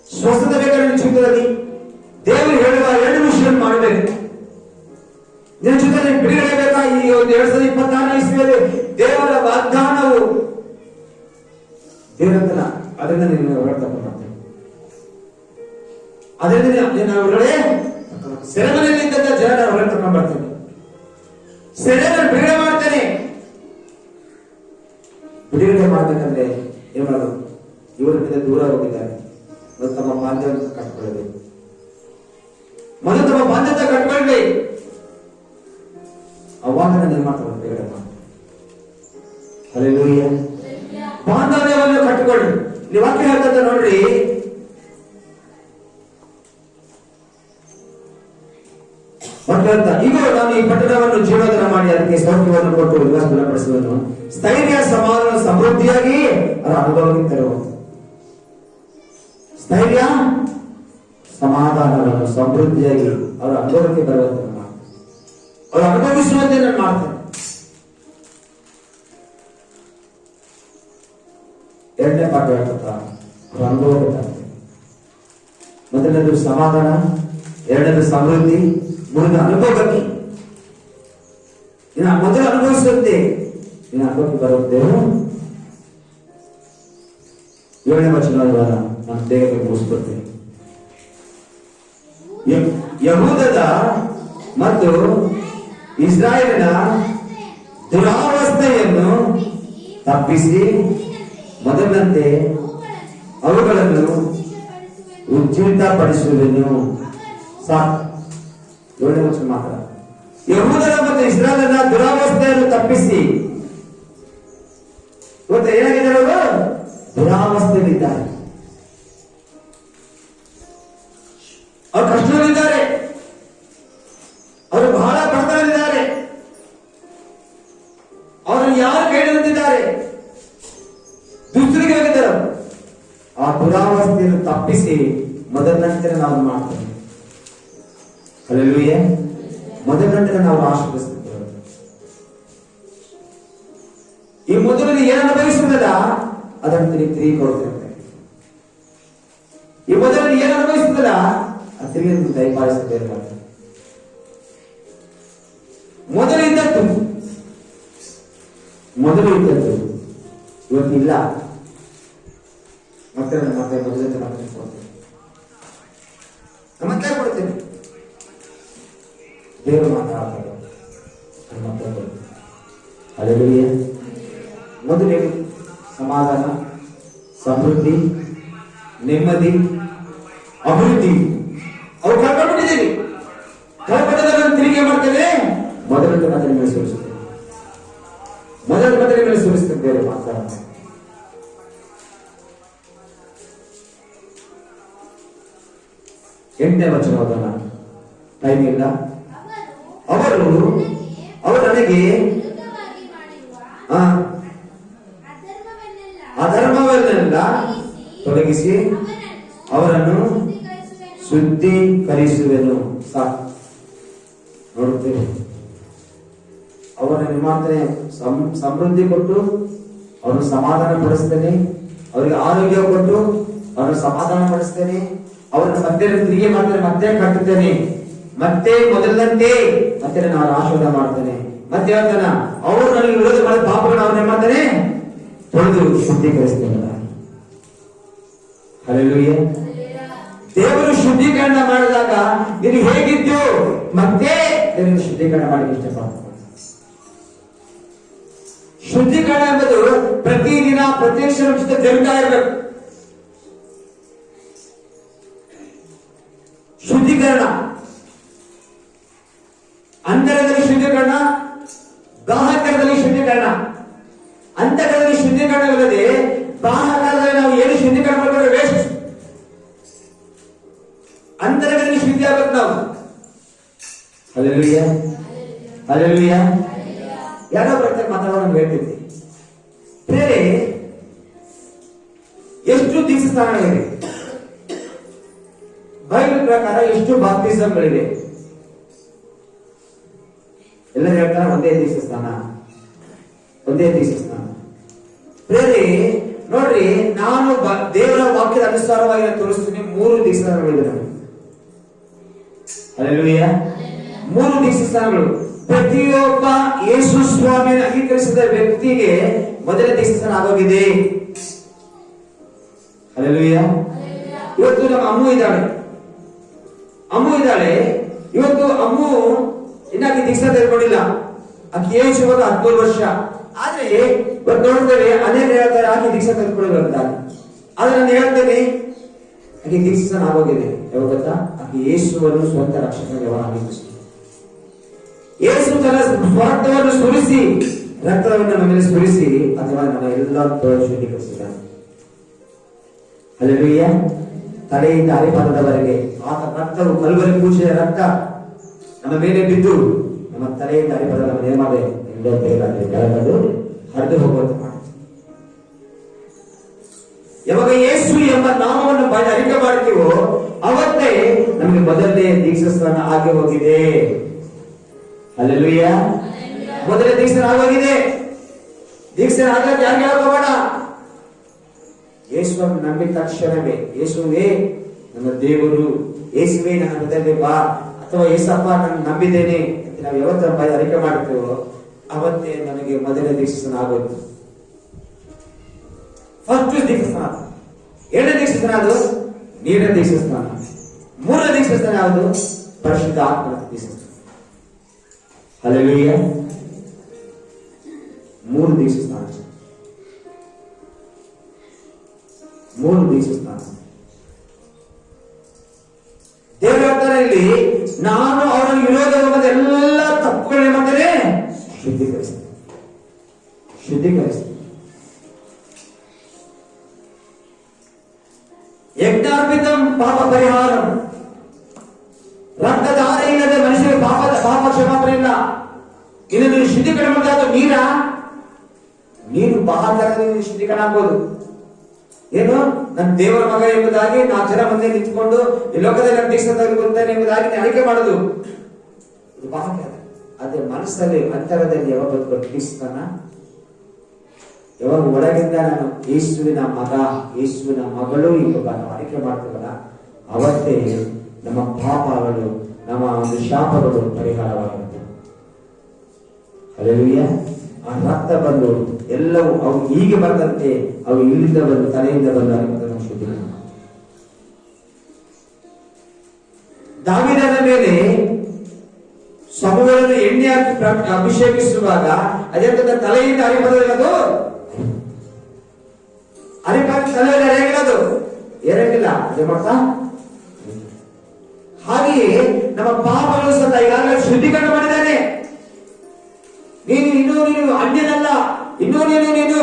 ಸ್ವಸ್ಥತೆ ಬೇಕಾದ್ರೆ ಜೀವಿತದಲ್ಲಿ ದೇವರು ಹೇಳುವ ಎರಡು ವಿಷಯ ಮಾಡಬೇಕು. ನಿನ್ನ ಜೊತೆ ಬಿಡುಗಡೆ ಬೇಕಾ? ಈ ಒಂದು 2026 ಇಸ್ವಿಯಲ್ಲಿ ದೇವರ ವಾಗ್ದಾನವು ದೇವರನ್ನ ಅದರಿಂದ ನೀನು ಹೊರಡ್ತಕ್ಕ ಮಾಡ್ತೇನೆ. ಅದರಿಂದ ನೀನು ಹೊರಗಡೆ ಸೆರೆಮನೆಯಲ್ಲಿದ್ದಂತ ಜನರ ಹೊರಗೆ ತಗೊಂಡು ಬರ್ತೇನೆ. ಸೆರೆಮನೆ ಬಿಡುಗಡೆ ಮಾಡ್ತೇನೆ. ಬಿಡುಗಡೆ ಮಾಡ್ಬೇಕಂದ್ರೆ ಏನ್ ಮಾಡೋದು? ಇವರಿಂದ ದೂರ ಹೋಗಿದ್ದಾರೆ. ಮತ್ತು ತಮ್ಮ ಬಾಂಧವ್ಯ ಕಟ್ಕೊಳ್ಬೇಕು. ಮೊದಲು ತಮ್ಮ ಬಾಂಧವ್ಯ ಕಟ್ಕೊಳ್ಬೇಕು. ಅವಾಗ ನಾನು ಮಾಡ್ತಾರೆ ಬಿಡುಗಡೆ ಮಾಡ್ತೇನೆ. ಹಲ್ಲೆಲೂಯಾ. ಬಾಂಧವ್ಯವನ್ನು ಕಟ್ಟಿಕೊಳ್ಳಿ. ನೀವು ವಾಕ್ಯ ಹೇಳ್ತಂತ ನೋಡ್ರಿ, ಈಗ ನಾನು ಈ ಪಟ್ಟಣವನ್ನು ಜೀರ್ಣೋದ್ಧಾರ ಮಾಡಿ ಅದಕ್ಕೆ ಸೌಖ್ಯವನ್ನು ಕೊಟ್ಟು ವಿಶ್ವಾಸ ಗುಣಪಡಿಸುವನು. ಸ್ಥೈರ್ಯ, ಸಮಾಧಾನ, ಸಮೃದ್ಧಿಯಾಗಿ ಅವರ ಅನುಭವಕ್ಕೆ ತರುವುದು. ಸ್ಥೈರ್ಯ, ಸಮಾಧಾನವನ್ನು ಸಮೃದ್ಧಿಯಾಗಿ ಅವರ ಅನುಭವಕ್ಕೆ ಬರುವಂತೆ ಮಾಡ್ತಾರೆ. ಅವರು ಅನುಭವಿಸುವಂತೆ ನಾನು ಮಾಡ್ತೇನೆ. ಎರಡನೇ ಪಾಠ ಹೇಳ್ತಾ ಅವರ ಅನುಭವಕ್ಕೆ ತರ್ತೇನೆ. ಮೊದಲನೇದು ಸಮಾಧಾನ, ಎರಡನೇದು ಸಮೃದ್ಧಿ, ಮೂರನೇ ಅನುಭವಕ್ಕೆ. ಇನ್ನು ಮೊದಲು ಅನುಭವಿಸುವಂತೆ ಇನ್ನು ಅನುಭವಕ್ಕೆ ಬರುತ್ತೆ. 7ನೇ ವಚನದ ನಾನು ಬೇಗ ಮುಗಿಸ್ಕೊಡ್ತೇನೆ. ಯಹೂದದ ಮತ್ತು ಇಸ್ರಾಯೇಲಿನ ದುರಾವಸ್ಥೆಯನ್ನು ತಪ್ಪಿಸಿ ಮೊದಲಂತೆ ಅವುಗಳನ್ನು ಉಜ್ಜೀವಿತಪಡಿಸುವೆನು. ಸಾಕು, 7ನೇ ವಚನ ಮಾತ್ರ. ಯಹೂದರ ಮತ್ತು ಇಸ್ರಾಯೇಲಿನ ದುರಾವಸ್ಥೆಯನ್ನು ತಪ್ಪಿಸಿ. ಇವತ್ತು ಏನಾಗಿದ್ದಾರೆ? ಅವರು ದುರಾವಸ್ಥೆಯಲ್ಲಿದ್ದಾರೆ. ಅವರು ಕಷ್ಟದಲ್ಲಿದ್ದಾರೆ. ಅವರು ಬಹಳ ಬಡತನದಲ್ಲಿದ್ದಾರೆ. ಅವರನ್ನು ಯಾರು ಕೈ ಹಿಡಿದಿದ್ದಾರೆ? ದುಷ್ಟರಿಗೆ ಹೋಗಿದ್ದಾರೆ. ಆ ದುರಾವಸ್ಥೆಯನ್ನು ತಪ್ಪಿಸಿ ಮೊದಲಂತೆ ನಾವು ಮಾಡ್ತೇವೆ. ಹಲ್ಲೆಲೂಯಾ. ಮೊದಲಂತೆ ನಾವು ಆಶೀರ್ವದಿಸುತ್ತೇವೆ. ಈ ಮೊದಲು ಏನು ಅನುಭವಿಸುವುದಲ್ಲ ಅದನ್ನು ತಿರುಗಿ ಕೊಡುತ್ತೇವೆ. ಈ ಮೊದಲು ಏನು ಅನುಭವಿಸುವುದಲ್ಲ ಅದು ತಿರುಗಿ ದಯಪಾಲಿಸುತ್ತೇವೆ. ಮೊದಲು ಇದ್ದದ್ದು ಇವತ್ತಿಲ್ಲ. ಮತ್ತೆ ಮೊದಲಂತೆ ಮತ್ತೆ ಕೊಡ್ತೇನೆ. ಮತ್ತೆ ಕೊಡ್ತೇನೆ. ದೇವರು ಮಾತಾಡ್ತಾರೆ. ಹಲ್ಲೆಲೂಯಾ. ಮೊದಲು ಸಮಾಧಾನ, ಸಮೃದ್ಧಿ, ನೆಮ್ಮದಿ, ಅಭಿವೃದ್ಧಿ ಅವು ಕಳ್ಕೊಂಡ್ಬಿಟ್ಟಿದ್ದೀವಿ. ಕಳ್ಕೊಂಡದನ್ನು ತಿರುಗಿ ಮಾಡ್ತೇವೆ. ಮೊದಲಂತೆ ಮತ್ತೆ ಮೇಲೆ ಸುರಿಸುತ್ತೇವೆ. ಮೊದಲ ಮತ್ತೆ ಮೇಲೆ ಸುರಿಸುತ್ತೇವೆ. ದೇವರು ಮಾತಾಡ್ತಾರೆ. 8ನೇ ವಚನ ಓದೋಣ. ಟೈಮ್ ಇಲ್ಲ. ಅವರು ನನಗೆ ಅಧರ್ಮವನ್ನೆಲ್ಲ ತೊಲಗಿಸಿ ಅವರನ್ನು ಶುದ್ಧೀಕರಿಸುವೆನು. ಸಾಕು, ನೋಡುತ್ತೇವೆ. ಅವರನ್ನು ಮಾಡ್ತೇನೆ, ಸಮೃದ್ಧಿ ಕೊಟ್ಟು ಅವರನ್ನು ಸಮಾಧಾನ ಪಡಿಸ್ತೇನೆ. ಅವರಿಗೆ ಆರೋಗ್ಯ ಕೊಟ್ಟು ಅವರನ್ನು ಸಮಾಧಾನ ಪಡಿಸ್ತೇನೆ. ಅವರನ್ನು ಮತ್ತೆ ತಿರುಗಿ ಮಾಡ್ತೇನೆ, ಮತ್ತೆ ಕಟ್ಟುತ್ತೇನೆ. ಮತ್ತೆ ಮೊದಲಂತೆ ಮತ್ತೆ ನಾನು ಅವರ ಆಶೀರ್ವಾದ ಮಾಡ್ತೇನೆ. ಮತ್ತೆ ಹೇಳ್ತಾನ, ಅವರು ನನಗೆ ವಿರೋಧ ಮಾಡಿದ ಪಾಪಗಳನ್ನು ಅವ್ರನ್ನ ಮಾಡ್ತಾನೆ ತೊಳೆದು ಶುದ್ಧೀಕರಿಸ್ತೇನೆ. ಹಲ್ಲೆಲೂಯಾ. ದೇವರು ಶುದ್ಧೀಕರಣ ಮಾಡಿದಾಗ ನೀನು ಹೇಗಿದ್ದು ಮತ್ತೆ ದೇವರಿಗೆ ಶುದ್ಧೀಕರಣ ಮಾಡಲಿಕ್ಕೆ ಇಷ್ಟಪಡ್ತಾನೆ. ಶುದ್ಧೀಕರಣ ಎಂಬುದು ಪ್ರತಿದಿನ ಪ್ರತ್ಯಕ್ಷ ಜರುಗ್ತಾ ಇರಬೇಕು. ಶುದ್ಧೀಕರಣ ಅಲ್ಲದೆ ಬಾಹ್ಯಕಾಲದಲ್ಲಿ ನಾವು ಏನು ಶುದ್ಧೀಕರಣ ಮಾಡ್ಕೊಂಡ್ರೆ ವೇಸ್ಟ್. ಅಂತರದಲ್ಲಿ ಶುದ್ಧಿ ಆಗ್ಬೇಕು ನಾವು. Hallelujah, hallelujah. ಯಾರೋ ಬರ್ತಾರೆ ಮಾತಾಡೋಣ ಹೇಳ್ತಿದ್ದೆ. ಬೇರೆ ಎಷ್ಟು ದೀಕ್ಷಾಸ್ಥಾನಗಳಿವೆ? ಬೈಬಲ್ ಪ್ರಕಾರ ಎಷ್ಟು ಬಾಪ್ಟಿಸಮ್ಗಳಿವೆ? ಎಲ್ಲರೂ ಹೇಳ್ತಾರೆ ಒಂದೇ ದೀಕ್ಷಾಸ್ಥಾನ, ಒಂದೇ ದೀಕ್ಷಾಸ್ಥಾನ. ಬೇರೆ ನೋಡ್ರಿ, ನಾನು ದೇವರ ವಾಕ್ಯದ ಅನುಸಾರವಾಗಿ ತೋರಿಸ್ತೀನಿ. 3 ದೀಕ್ಷಾಸ್ಥಾನಗಳಿವೆ ನಮಗೆ. ಹಲ್ಲೆಲೂಯಾ. 3 ದೀಕ್ಷಾಸ್ಥಾನಗಳು. ಪ್ರತಿಯೊಬ್ಬ ಯೇಸು ಸ್ವಾಮಿಯನ್ನು ಅಂಗೀಕರಿಸಿದ ವ್ಯಕ್ತಿಗೆ ಮೊದಲ ದೀಕ್ಷಾಸ್ಥಾನ ಆಗೋಗಿದೆ. ಹಲ್ಲೆಲೂಯಾ. ಇವತ್ತು ನಮ್ಮ ಅಮ್ಮು ಇದ್ದಾಳೆ. ಇವತ್ತು ಅಮ್ಮು ಇನ್ನಾಕಿ ದೀಕ್ಷಾ ತೆಗೆದುಕೊಂಡಿಲ್ಲ. ಆಕೆ ಏಜ್ ಇವಾಗ 13 ವರ್ಷ. ಆದ್ರೆ ಇವತ್ತು ನೋಡ್ತೇವೆ ಅನೇಕ ಹೇಳ್ತಾರೆ ಆಕೆ ದೀಕ್ಷಾ ತೆಗೆದುಕೊಳ್ಳೋದು ಅಂತ. ಆದ್ರೆ ನಾನು ಹೇಳ್ತೇನೆ ಆಕೆ ದೀಕ್ಷಾಸ್ಥಾನ ಆಗೋಗಿದೆ. ಯಾವಾಗ ಗೊತ್ತಾ? ಆಕೆ ಯೇಸುವನ್ನು ಸ್ವಂತ ರಕ್ಷಕನಾಗಿ ಅಂಗೀಕರಿಸಿದ. ಯೇಸು ತನ್ನ ಸ್ವಾರ್ಥವನ್ನು ಸುರಿಸಿ ರಕ್ತವನ್ನು ನಮ್ಮ ಮೇಲೆ ಸುರಿಸಿ ಅಥವಾ ನಮ್ಮ ಎಲ್ಲ ಶುದ್ಧೀಕರಿಸಿದ್ದಾನೆ. ಹಲ್ಲೆಲೂಯಾ. ತಲೆಯಿಂದ ಅರಿಪಾದದವರೆಗೆ ಆತ ರಕ್ತವು ಕಲ್ವರಿ ಪೂಜೆಯ ರಕ್ತ ನಮ್ಮ ಮೇಲೆ ಬಿದ್ದು ನಮ್ಮ ತಲೆಯಿಂದ ಅರಿಪಾದ ನಮ್ಮ ನೇಮದೆ ಬೆಳಗದು ಹರಿದು ಹೋಗುವಂತೆ ಮಾಡಿ. ಯಾವಾಗ ಯೇಸು ಎಂಬ ನಾಮವನ್ನು ಅರಿಕೆ ಮಾಡ್ತೀವೋ ಅವತ್ತೇ ನಮಗೆ ಮೊದಲನೇ ದೀಕ್ಷಾಸ್ಥಾನ ಆಗಿ ಹೋಗಿದೆ. ಹಲ್ಲೆಲೂಯಾ. ಮೊದಲನೇ ದೀಕ್ಷಾಸ್ಥಾನ ಆಗೋಗಿದೆ. ದೀಕ್ಷೆ ಆದಾಗ ಯಾರಿಗೆ ಹೋಗಬೇಡ. ಯೇಸುವನ್ನು ನಂಬಿದ ತಕ್ಷಣವೇ ಯೇಸುವೇ ನನ್ನ ದೇವರು, ಯೇಸುವೇ ನನ್ನ ಹೃದಯದಲ್ಲಿ ಬಾ, ಅಥವಾ ಯೇಸಪ್ಪ ನಾನು ನಂಬಿದ್ದೇನೆ ಅಂತ ನಾವು ಯಾವತ್ತ ಅರಿಕೆ ಮಾಡ್ತೇವೋ ಅವತ್ತೇ ನನಗೆ ಮೊದಲನೇ ದೀಕ್ಷಾಸ್ಥಾನ ಆಗೋದು. ಫಸ್ಟ್ ದೀಕ್ಷಾಸ್ಥಾನ. 2ನೇ ದೀಕ್ಷಾಸ್ಥಾನ ಅದು ನೀರಿನ ದೀಕ್ಷಾಸ್ಥಾನ. 3ನೇ ದೀಕ್ಷಾಸ್ಥಾನ ಯಾವುದು? ಪರಿಶುದ್ಧ ಆತ್ಮನ ದೀಕ್ಷಾಸ್ಥಾನ. ಹಲ್ಲೆಲೂಯಾ. 3 ದೀಕ್ಷಾಸ್ಥಾನ. 3 ದೀಕ್ಷಾಸ್ಥಾನ. ದೇವರು ಹೇಳ್ತಾರೆ ಇಲ್ಲಿ, ನಾನು ಅವರ ವಿರೋಧ ಎಲ್ಲ ತಪ್ಪುಗಳನ್ನ ಮಾಡ್ತೇನೆ, ಶುದ್ಧೀಕರಿಸ್ತೇನೆ. ಯಜ್ಞಾರ್ಪಿತಂ ಪಾಪ ಪರಿಹಾರಂ. ರಕ್ತದಾನ ಇಲ್ಲದೆ ಮನುಷ್ಯರಿಗೆ ಪಾಪ ಕ್ಷಮಾಪಣೆ ಇಲ್ಲ. ಇದನ್ನು ಶುದ್ಧೀಕರಣ ಮಾಡಿದ ನೀರು ಬಹಳ ಶುದ್ಧೀಕರಣ ಆಗ್ಬೋದು. ಏನು? ನನ್ನ ದೇವರ ಮಗ ಎಂಬುದಾಗಿ 4 ಜನ ಮುಂದೆ ನಿಂತುಕೊಂಡು ಈ ಲೋಕದಲ್ಲಿ ದೀಕ್ಷಾ ತೆಗೆದುಕೊಳ್ಳುತ್ತೇನೆ ಎಂಬುದಾಗಿ ಆಯ್ಕೆ ಮಾಡೋದು ಇದು ಬಹಳ. ಅದೇ ಮನಸ್ಸಲ್ಲಿ ಅಂತರದಲ್ಲಿ ಯಾವಾಗ ದೀಕ್ಷಾನ, ಯಾವಾಗ ಒಳಗಿಂದ ನಾನು ಯೇಸುವಿನ ಮಗ, ಯೇಸುವಿನ ಮಗಳು ಎಂಬ ನಾವು ಆಯ್ಕೆ ಮಾಡ್ತೀವಲ್ಲ ಅವತ್ತೇ ನಮ್ಮ ಪಾಪಗಳು, ನಮ್ಮ ಒಂದು ಶಾಪಗಳು ಪರಿಹಾರವಾಗುತ್ತೆ. ಹಲ್ಲೆಲೂಯಾ. ಆ ರಕ್ತ ಬಂದು ಎಲ್ಲವೂ ಅವು ಹೀಗೆ ಬಂದಂತೆ ಅವು ಇಲ್ಲಿಂದ ಬಂದು ತಲೆಯಿಂದ ಬಂದು ಶುದ್ಧೀಕರಣ. ದಾವೀದನ ಮೇಲೆ ಸಮೂಹಗಳನ್ನು ಎಣ್ಣೆ ಹಾಕಿ ಅಭಿಷೇಕಿಸುವಾಗ ಅದೇಂತ ತಲೆಯಿಂದ ಹರಿಪದದು ಹರಿಪಾದ ತಲೆಯಲ್ಲಿ ಹರಿಯಾಗಿರೋದು ಏನಾಗಿಲ್ಲ. ಅದೇ ಮಾಡ್ತಾ ಹಾಗೆಯೇ ನಮ್ಮ ಪಾಪಗಳು ಸಹ ಈಗಾಗಲೇ ಶುದ್ಧೀಕರಣ ಮಾಡಿದ್ದಾನೆ. ನೀನು ಅನ್ಯನಲ್ಲ, ನೀನು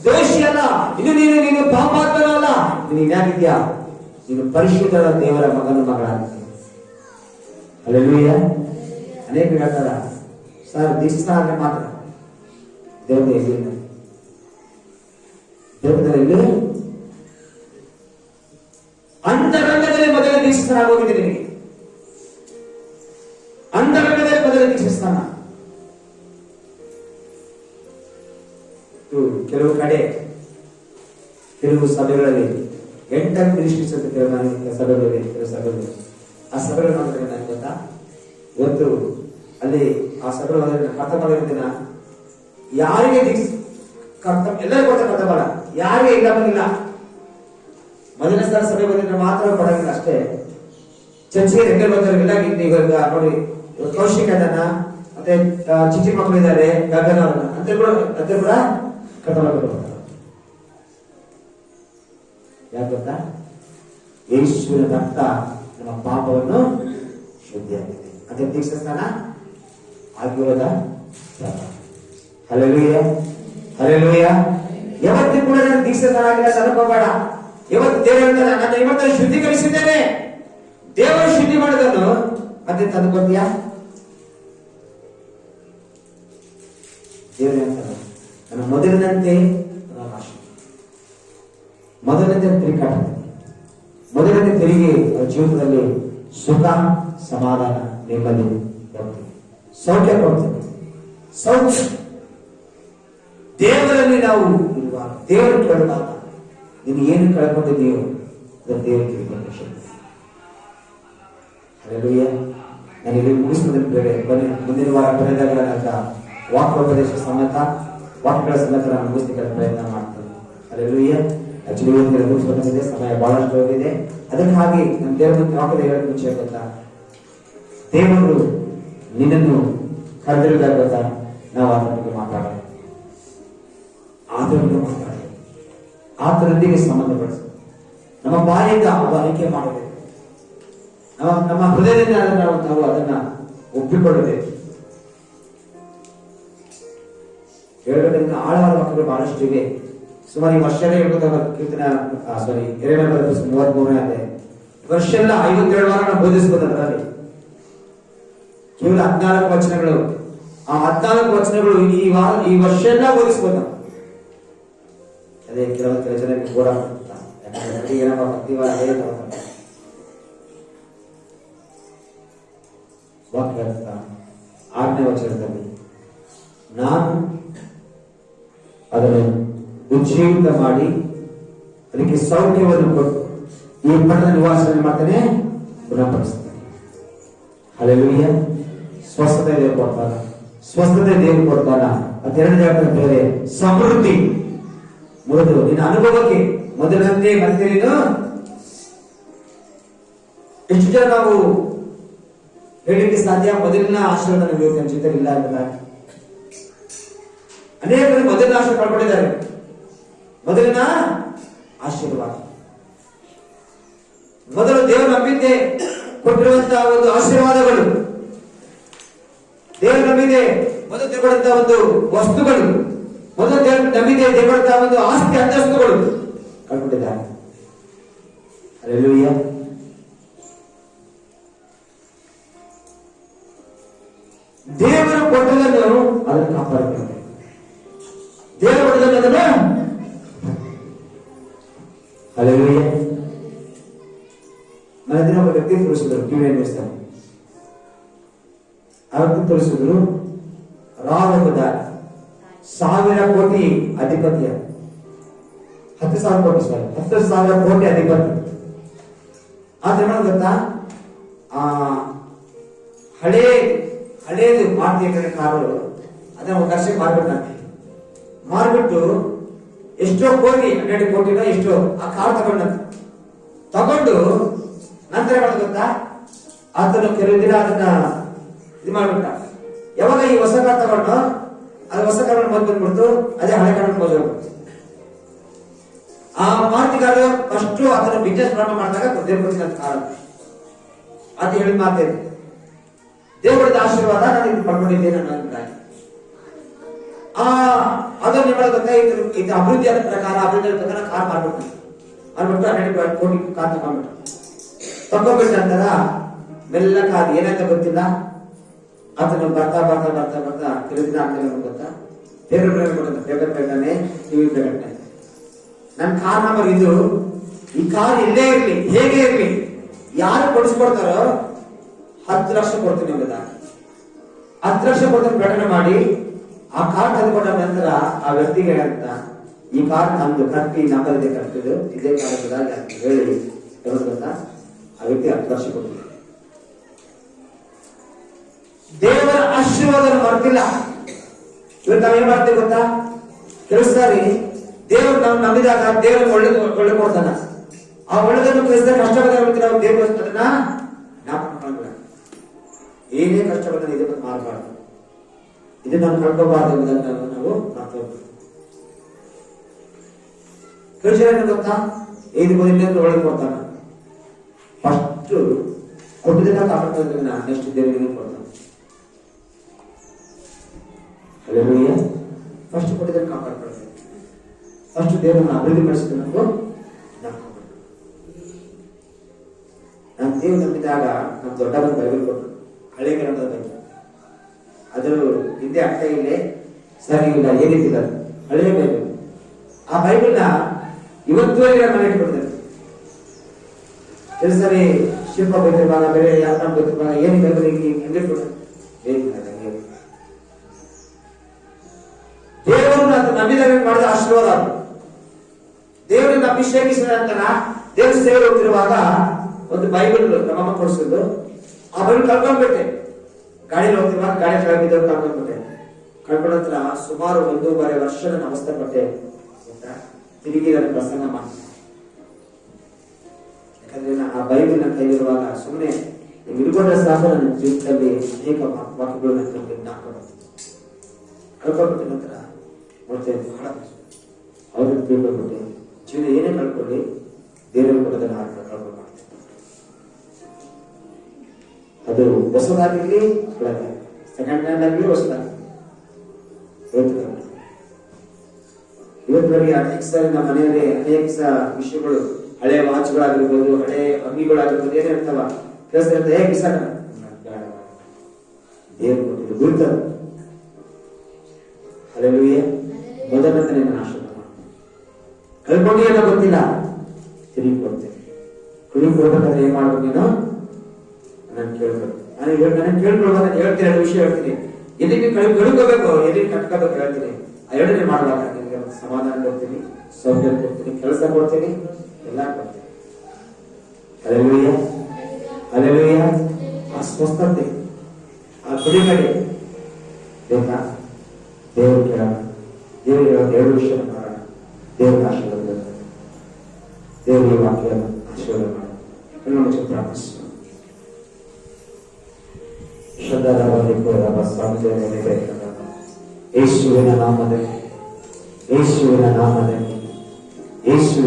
ದೋಷಿ ಅಲ್ಲ, ನೀನು ಪಾಪಾತ್ಮನಲ್ಲ. ನೀನು ಏನಾಗಿದ್ಯಾ? ನೀನು ಪರಿಶುದ್ಧ ದೇವರ ಮಗಳಾಗಿದ್ದೀಯ. ಹಲ್ಲೆಲೂಯಾ. ಅನೇಕ ಹೇಳ್ತಾರ ಸರ್ ದೀಕ್ಷಾ ಆದ್ರೆ ಮಾತ್ರ ದೇವರಲ್ಲಿ ಅಂತರಂಗದಲ್ಲಿ ಮೊದಲ ದೀಕ್ಷಾಸ್ಥಾನ ಆಗೋಗಿದೆ ನಿನಗೆ. ಅಂತರಂಗದಲ್ಲಿ ಮೊದಲ ದೀಕ್ಷಾಸ್ಥಾನ. ಕೆಲವು ಕಡೆ ಕೆಲವು ಸಭೆಗಳಲ್ಲಿ 8 ಮಿನಿಸ್ಟ್ರೀಸ್ ಅಂತ ಸಭೆಗಳಿವೆ. ಕೆಲವು ಸಭೆಗಳು ಆ ಸಭೆಗಳು ನೋಡಿದ್ರೆ ನನಗೆ ಗೊತ್ತಾ, ಇವತ್ತು ಅಲ್ಲಿ ಆ ಸಭೆಗಳು ಕರ್ತ ಮಾಡಿದ ದಿನ ಯಾರಿಗೆ ಎಲ್ಲರಿಗೂ ಕೊಟ್ಟ ಕರ್ತ ಮಾಡ, ಯಾರಿಗೆ ಇಲ್ಲ ಬಂದಿಲ್ಲ. ಮೊದಲನೇ ಸಲ ಸಭೆ ಬಂದಿದ್ರೆ ಮಾತ್ರ ಕೊಡಂಗಿಲ್ಲ ಅಷ್ಟೇ. ಚರ್ಚೆಗೆ ರೆಗ್ಯುಲರ್ ಬಂದವರಿಗೆಲ್ಲ ಇವಾಗ ನೋಡಿ ಕೌಶಿಕ ಅದನ್ನ ಮತ್ತೆ ಚಿಕ್ಕ ಮಕ್ಕಳು ಇದ್ದಾರೆ ಗಗನ ಅಂತ ಕೂಡ ಕರ್ತ ಮಾಡ್ಕೊಂಡು ಯಾಕೆ ಗೊತ್ತಾ? ಯೇಸುವಿನ ರಕ್ತ ನಮ್ಮ ಪಾಪವನ್ನು ಶುದ್ಧಿಯಾಗಿದೆ. ಅದೇ ದೀಕ್ಷಾಸ್ಥಾನ ಆಗಿರೋದ. Hallelujah, hallelujah. ಯಾವತ್ತೂ ಕೂಡ ನಾನು ದೀಕ್ಷಿತನಾಗಿಲ್ಲ ಅನ್ಕೋಬೇಡ. ಇವತ್ತು ದೇವರು ಹೇಳ್ತಾನೆ, ನಾನು ಇವತ್ತು ಶುದ್ಧೀಕರಿಸಿದ್ದೇನೆ. ದೇವರು ಶುದ್ಧಿ ಮಾಡಿದನು ಮತ್ತೆ ತಂದುಕೊಡ್ತೀಯಾ? ದೇವರು ಹೇಳ್ತಾನೆ, ನನ್ನ ಮೊದಲಿನಂತೆ ಮೊದಲನೇ ತಿರುಗಾಟ, ಮೊದಲನೇ ತೆರಿಗೆ ಜೀವಿತದಲ್ಲಿ ಸುಖ, ಸಮಾಧಾನ, ನೆಮ್ಮದಿ ಕೊಡ್ತೀನಿ, ಸೌಖ್ಯ ಕೊಡ್ತೀನಿ. ಸೌಖ್ಯ ದೇವರಲ್ಲಿ ನಾವು ಇರುವಾಗ ದೇವರು ಕೇಳಿದಾಗ ನೀನು ಏನು ಕಳ್ಕೊಂಡಿದ್ದೀಯೋ ಅದನ್ನು ದೇವರು ತಿಳ್ಕೊಂಡು ಶಕ್ತಿ. ಹಲ್ಲೆಲೂಯಾ. ನಾನು ಇಲ್ಲಿ ಮುಗಿಸುವುದನ್ನು ಬನ್ನಿ ಮುಂದಿನ ವಾರ ಬೆಳೆದಾಗ ನನ್ನ ವಾಕ್ಯೋಪದೇಶ ಸಮೇತ ವಾಕ್ಯಗಳ ಸಮೇತ ನಾನು ಮುಗಿಸ್ಲಿಕ್ಕೆ ಪ್ರಯತ್ನ ಮಾಡ್ತೇನೆ. ಹಲ್ಲೆಲೂಯಾ. ಆಕ್ಚುಲಿ ಮುಗಿಸ್ಬೇಕಂತಿದೆ, ಸಮಯ ಬಹಳಷ್ಟು ಹೋಗಿದೆ. ಅದಕ್ಕಾಗಿ ನಮ್ಮ ದೇವರ ವಾಕ್ಯದ ಹೇಳೋದು ಮುಂಚೆ ಗೊತ್ತಾ, ದೇವರು ನಿನ್ನನ್ನು ಕರೆದಿರುವುದಾಗ ಗೊತ್ತಾ, ನಾವು ಅದರ ಬಗ್ಗೆ ಮಾತಾಡೋಣ, ಆತನನ್ನು ಮಾತಾಡೋಣ, ಆತನೊಂದಿಗೆ ಸಂಬಂಧಪಡಿಸ, ನಮ್ಮ ಬಾಯಿಂದ ಅವ ಆಯ್ಕೆ ಮಾಡಬೇಕು, ನಮ್ಮ ಹೃದಯದಿಂದ ನಾವು ಅದನ್ನ ಒಪ್ಪಿಕೊಳ್ಳಬೇಕು. ಹೇಳಬೇಕಂದ್ರೆ ಆಳವಾದ ವಾಕ್ಯಗಳು ಬಹಳಷ್ಟು ಇವೆ. ಸುಮಾರು ಈ ವರ್ಷನೇ ಹೇಳ್ಬೋದ ಕೀರ್ತನ ಎರಡನೇ 33ನೇ ಅಧ್ಯಾಯ ವರ್ಷ ಎಲ್ಲ 57 ವಾರ ನಾವು ಬೋಧಿಸಬಹುದು. ಅದರಲ್ಲಿ ಕೇವಲ 14 ವಚನಗಳು, ಆ 14 ವಚನಗಳು ಈ ವರ್ಷ ಎಲ್ಲ ಬೋಧಿಸಬಹುದು. ಅದೇ ಕೆಲವು ಜನರಿಗೆ ಬೋರ್ ಆಗ್ತಾ, ಯಾಕಂದ್ರೆ ಏನಪ್ಪ ಪ್ರತಿ ವಾರ ಅದೇ ವಾಕ್ಯ 6ನೇ ವಚನದಲ್ಲಿ ನಾನು ಅದನ್ನು ಉಜ್ಜೀವಿತ ಮಾಡಿ ಅದಕ್ಕೆ ಸೌಖ್ಯವನ್ನು ಕೊಟ್ಟು ಈ ಪಟ್ಟಣ ನಿವಾಸವನ್ನು ಮಾಡ್ತಾನೆ, ಗುಣಪಡಿಸ್ತಾನೆ. ಹಲ್ಲೆಲೂಯಾ. ಸ್ವಸ್ಥತೆ ದೇವರು ಕೊಡ್ತಾನ, ಸ್ವಸ್ಥತೆ ದೇವರು ಕೊಡ್ತಾನ. ಅದೆರಡನೇ ಹೇಳ್ತಾನೆ ಬೇರೆ ಸಮೃದ್ಧಿ. ಮೊದಲು ನಿನ್ನ ಅನುಭವಕ್ಕೆ ಮೊದಲನೇ ಮತ್ತೆ ನೀನು ಎಷ್ಟು ಜನ ನಾವು ಹೇಳಲಿಕ್ಕೆ ಸಾಧ್ಯ? ಮೊದಲಿನ ಆಶೀರ್ವಾದ ನಮಗೆ ಚಿಂತನೆ ಇಲ್ಲ ಅಂತ ಅನೇಕರು ಮೊದಲಿನ ಆಶೀರ್ವಾದ ಕಳ್ಕೊಂಡಿದ್ದಾರೆ. ಮೊದಲಿನ ಆಶೀರ್ವಾದ, ಮೊದಲು ದೇವರು ನಂಬಿದ್ದೆ ಕೊಟ್ಟಿರುವಂತಹ ಒಂದು ಆಶೀರ್ವಾದಗಳು, ದೇವರು ನಂಬಿದೆ ಮೊದಲು ತೆಗೆದುಕೊಂಡಂತಹ ಒಂದು ವಸ್ತುಗಳು, ಮೊದಲು ದೇವರು ನಂಬಿದೆ ತೆಗೆದುಕೊಂಡಂತಹ ಒಂದು ಆಸ್ತಿ ಅಂತಸ್ತುಗಳು ಕಳ್ಕೊಂಡಿದ್ದಾರೆ. ಹಲ್ಲೆಲೂಯಾ. ದೇವರು ಕೊಟ್ಟದನ್ನು ಅದನ್ನು ಕಾಪಾಡಿಕೊಳ್ಳಬೇಕು. ದೇವರು ಕೊಟ್ಟದನ್ನು ಹಲ್ಲೆಲೂಯಾ. ನನ್ನ ದಿನ ಒಬ್ಬ ವ್ಯಕ್ತಿ ತೋರಿಸಿದ್ರು, ಟಿವಿ ನಿರ್ಮಿಸ್ತಾನೆ. ಆ ವ್ಯಕ್ತಿ ತೋರಿಸಿದ್ರು, ರಾವಣದ 1000 ಕೋಟಿ ಅಧಿಪತಿಯ 10,000 ಕೋಟಿ 10,000 ಕೋಟಿ ಅಧಿಪತಿ. ಆದ್ರೆ ಗೊತ್ತಾ, ಹಳೇದು ಮಾರುತಿ ಕಾರು ಅದನ್ನ ಒಂದು ವರ್ಷಕ್ಕೆ ಮಾರ್ಬಿಟ್ಟಂತೆ. ಮಾರ್ಬಿಟ್ಟು ಎಷ್ಟೋ ಕೋಟಿ 12 ಕೋಟಿನ ಎಷ್ಟೋ ಆ ಕಾರ್ ತಗೊಂಡು ನಂತರ ಗೊತ್ತಾ, ಆತನು ಕೆಲವು ದಿನ ಅದನ್ನ ಇದು ಮಾಡ್ಬಿಟ್ಟ. ಯಾವಾಗ ಈ ಹೊಸ ಕಾರ್ ತಗೊಂಡು ಅದು ಹೊಸ ಕಾರ್ ಬಂದ್ಬಿಡ್ತು, ಅದೇ ಹಳೆ ಕಾರ್ ಹೋಗ್ಬಿಡ್ತು. ಆ ಮಾರುತಿ ಕಾರು ಫಸ್ಟ್ ಅದನ್ನ ಬಿಸ್ನೆಸ್ ಪ್ರಾರಂಭ ಮಾಡಿದಾಗ ದೇವ್ರ ಕಾರ್ ಅದು ಹೇಳಿದ ಮಾತೇನು, ದೇವರದ ಆಶೀರ್ವಾದ ನಾನು ಪಡ್ಕೊಂಡಿದ್ದೇನೆ ನನ್ನ ಅಭಿಪ್ರಾಯ. ಅದನ್ನು ನಿಮಗೆ ಗೊತ್ತಾ, ಇದು ಅಭಿವೃದ್ಧಿಯಾದ ಪ್ರಕಾರ ಕಾರ್ ಮಾಡ್ಬಿಟ್ಟು 12 ಕೋಟಿ ಕಾರ್ ತಗೊಂಡ್ಬಿಟ್ಟ ನಂತರ ಮೆಲ್ಲ ಕಾರ್ ಏನಾಯ್ತ ಗೊತ್ತಿಲ್ಲ. ಅದನ್ನು ಬರ್ತಾ ಕೆಲವು ದಿನ ಆಗ್ತದೆ ಗೊತ್ತಾ, ಪೇಪರ್ ಪ್ರಕಟಣೆ, ಟಿವಿ ಪ್ರಕಟಣೆ, ನನ್ನ ಕಾರ್ ನಂಬರ್ ಇದು, ಈ ಕಾರ್ ಇಲ್ಲೇ ಇರ್ಲಿ, ಹೇಗೆ ಇರ್ಲಿ, ಯಾರು ಕೊಡಿಸ್ಕೊಡ್ತಾರೋ 10 ಲಕ್ಷ ಕೊಡ್ತೀನಿ ಅಂಬುದ. 10 ಲಕ್ಷ ಕೊಡ್ತೀನಿ ಪ್ರಕಟಣೆ ಮಾಡಿ ಆ ಕಾರ್ ತಂದುಕೊಂಡ ನಂತರ ಆ ವ್ಯಕ್ತಿಗೆ ಅಂತ, ಈ ಕಾರ್ ನಮ್ದು ಕಟ್ಟಿ ನಂಬರ್ ಇದೆ, ಕಟ್ಟಿದ್ದು ಇದೇ ಕಾಲದಾಗ ಹೇಳಿ ಗೊತ್ತಾ, ಆ ವ್ಯಕ್ತಿ 10 ಲಕ್ಷ ಕೊಡ್ತೀನಿ. ದೇವರ ಆಶೀರ್ವಾದ ಮರ್ತಿಲ್ಲ. ಇವತ್ತು ನಾವೇನ್ ಮಾಡ್ತೀವಿ ಗೊತ್ತಾ, ಕೆಲವು ಸಾರಿ ದೇವರು ನಾವು ನಂಬಿದಾಗ ದೇವರು ಒಳ್ಳೆ ಕೊಡ್ತಾನ. ಆ ಒಳ್ಳೆದನ್ನು ಕಲಿಸಿದ ಕಷ್ಟ ಬಂದ ನಾವು ದೇವರು ಅದನ್ನ ಜ್ಞಾಪಕ, ಏನೇ ಕಷ್ಟ ಬಂದ ಇದಕ್ಕೆ ಮಾರಬಾರ್ದು, ಇದು ನಾನು ಕಳ್ಕೋಬಾರ್ದು ಎಂಬುದನ್ನು ನಾವು ಮಾತಾಡ್ತೀವಿ. ಕೆಲವು ಗೊತ್ತಾ, 5 ದಿನದಿಂದ ಒಳಗೆ ಕೊಡ್ತಾನ. ಫಸ್ಟ್ ಕೊಟ್ಟಿದ್ದನ್ನ ಕಾಪಾಡ್ತಾ ನೆಕ್ಸ್ಟ್ ದೇವರಿಗೆ ಕೊಡ್ತಾನೆ. ಹಲ್ಲೆಲೂಯಾ. ಫಸ್ಟ್ ಕೊಟ್ಟಿದ್ದನ್ನು ಕಾಪಾಡ್ಕೊಳ್ತೇವೆ. ಫಸ್ಟ್ ದೇವರನ್ನು ಅಭಿವೃದ್ಧಿಪಡಿಸಿದ ನಾವು ನಮ್ಮ ದೇವ್ರು ನಂಬಿದಾಗ ನಮ್ಮ ದೊಡ್ಡ ಬೈಬಲ್ ಕೊಟ್ಟರು, ಹಳೆ ಗ್ರಂಥದ ಬೈಬಲ್. ಅದರ ಹಿಂದೆ ಅರ್ಥ ಇಲ್ಲೇ ಸರಿ ಇಲ್ಲ, ಏನಿದ್ದಿಲ್ಲ, ಹಳೆಯ ಬೈಬಲ್. ಆ ಬೈಬಲ್ನ ಇವತ್ತುವರೆಗೆ ಮನೆ ಇಟ್ಕೊಡ್ತಾರೆ. ಕೆಲವು ಸರಿ ಶಿಲ್ಪ ಗೊತ್ತಿರುವಾಗ, ಬೇರೆ ಯಾರ ಗೊತ್ತಿರುವಾಗ ಏನು ಬೈಬಲ್ ಹಿಂಗೆ ದೇವರನ್ನು ಅದು ನಂಬಿದಾಗ ಮಾಡಿದ ಆಶೀರ್ವಾದ. ದೇವರನ್ನು ಅಭಿಷೇಕಿಸಿದ ನಂತರ ದೇವ್ರ ಸೇವೆ ಹೋಗ್ತಿರುವಾಗ ಒಂದು ಬೈಬಲ್ ನಮ್ಮಮ್ಮ ಕೊಡಿಸಿದ್ದು, ಆ ಬೈಬಲ್ ಕಳ್ಕೊಂಡ್ಬಿಟ್ಟೆ. ಗಾಡಿಯಲ್ಲಿ ಹೋಗ್ತಿರುವಾಗ ಗಾಡಿ ಕೆಳಗಿದ್ದವ್ರು ಕಳ್ಕೊಂಡ್ಬಿಟ್ಟೆ. ಕಳ್ಕೊಂಡ ನಂತರ ಸುಮಾರು 1.5 ವರ್ಷ ನಾನು ಅವಸ್ಥೆ ಪಟ್ಟೆ. ತಿರುಗಿ ನನ್ನ ಪ್ರಸಂಗ ಮಾಡಿ, ಯಾಕಂದ್ರೆ ಆ ಬೈಬಲ್ ನನ್ನ ಕೈಲಿರುವಾಗ ಸುಮ್ಮನೆ ಹಿಡ್ಕೊಂಡ್ರೆ ಸಾಕು ನನ್ನ ಜೀವಿತದಲ್ಲಿ ಅನೇಕ ವಾಕ್ಯಗಳು ನನ್ನ ಕಳ್ಕೊಂಡ್ಬಿಟ್ಟ ನಂತರ ಮತ್ತೆ ಬಹಳ ಅವ್ರನ್ನ ತಿಳ್ಕೊಂಡ್ಬಿಟ್ಟೆ. ಜೀವನ ಏನೇ ಕಳ್ಕೊಳ್ಳಿ ದೇವರ ಕೊಡೋದನ್ನ ಕಳ್ಕೊಂಡು ಮಾಡ್ತೇನೆ. ಅದು ಹೊಸದಾಗಿರ್ಲಿ, ಸೆಕೆಂಡ್ ಹ್ಯಾಂಡ್ ಆಗಲಿ, ಹೊಸದಾಗಿ ಇವತ್ತುವರೆಗೆ ಅನೇಕ ಸಾರಿ ನಮ್ಮ ಮನೆಯಲ್ಲಿ ಅನೇಕ ವಿಷಯಗಳು, ಹಳೆ ವಾಚ್ಗಳಾಗಿರ್ಬೋದು, ಹಳೆ ಅಂಗಿಗಳಾಗಿರ್ಬೋದು, ಏನೇ ಇರ್ತಾವ ಕೆಲಸ ಇರ್ತದೆ, ಹೇಗೆ ಬಿಸಾಕ ದೇವರು ಕೊಟ್ಟಿದ್ದು ಗುರುತದ. ಹಲ್ಲೆಲೂಯಾ. ಮೊದಲನೇ ನಾನು ಆಶೀರ್ವಾದ ಕಳ್ಕೊಂಡು ಏನೋ ಗೊತ್ತಿಲ್ಲ, ತಿರುಗಿ ಕೊಡ್ತೇನೆ. ತಿರುಗಿ ಕೊಡ್ಬೇಕಾದ್ರೆ ಏನ್ ಮಾಡ್ಬೇಕು, ನೀನು ನಾನು ಕೇಳ್ಬೇಕು. ನಾನು ಕೇಳ್ಕೊಳ್ಬೇಕು, ಹೇಳ್ತೀನಿ, 2 ವಿಷಯ ಹೇಳ್ತೀನಿ. ಎಲ್ಲಿ ನೀವು ಕಳ್ಕೋಬೇಕು, ಎಲ್ಲಿ ಕಟ್ಕೋಬೇಕು ಹೇಳ್ತೀನಿ. ಆ 2ನೇ ಮಾಡುವಾಗ ನಿಮಗೆ ಸಮಾಧಾನ ಕೊಡ್ತೀನಿ, ಸೌಖ್ಯ ಕೊಡ್ತೀನಿ, ಕೆಲಸ ಕೊಡ್ತೀನಿ, ಎಲ್ಲ ಕೊಡ್ತೀನಿ. Hallelujah, hallelujah. ಆ ಸ್ವಸ್ಥತೆ, ಆ ಬಿಡುಗಡೆ ಬೇಕಾ? ದೇವರು ಕೇಳೋಣ. ದೇವರು ಹೇಳೋದು 2 ವಿಷಯ ಮಾಡೋಣ. ದೇವರ ಆಶೀರ್ವಾದ, ದೇವರ ವಾಕ್ಯ ಆಶೀರ್ವಾದ ಮಾಡೋಣ. ಎಲ್ಲರೂ ಪ್ರಾರ್ಥಿಸೋಣ. ಯೇಸುವಿನ ನಾಮದಲ್ಲಿ, ಯೇಸುವಿನ ನಾಮದಲ್ಲಿ, ಯೇಸು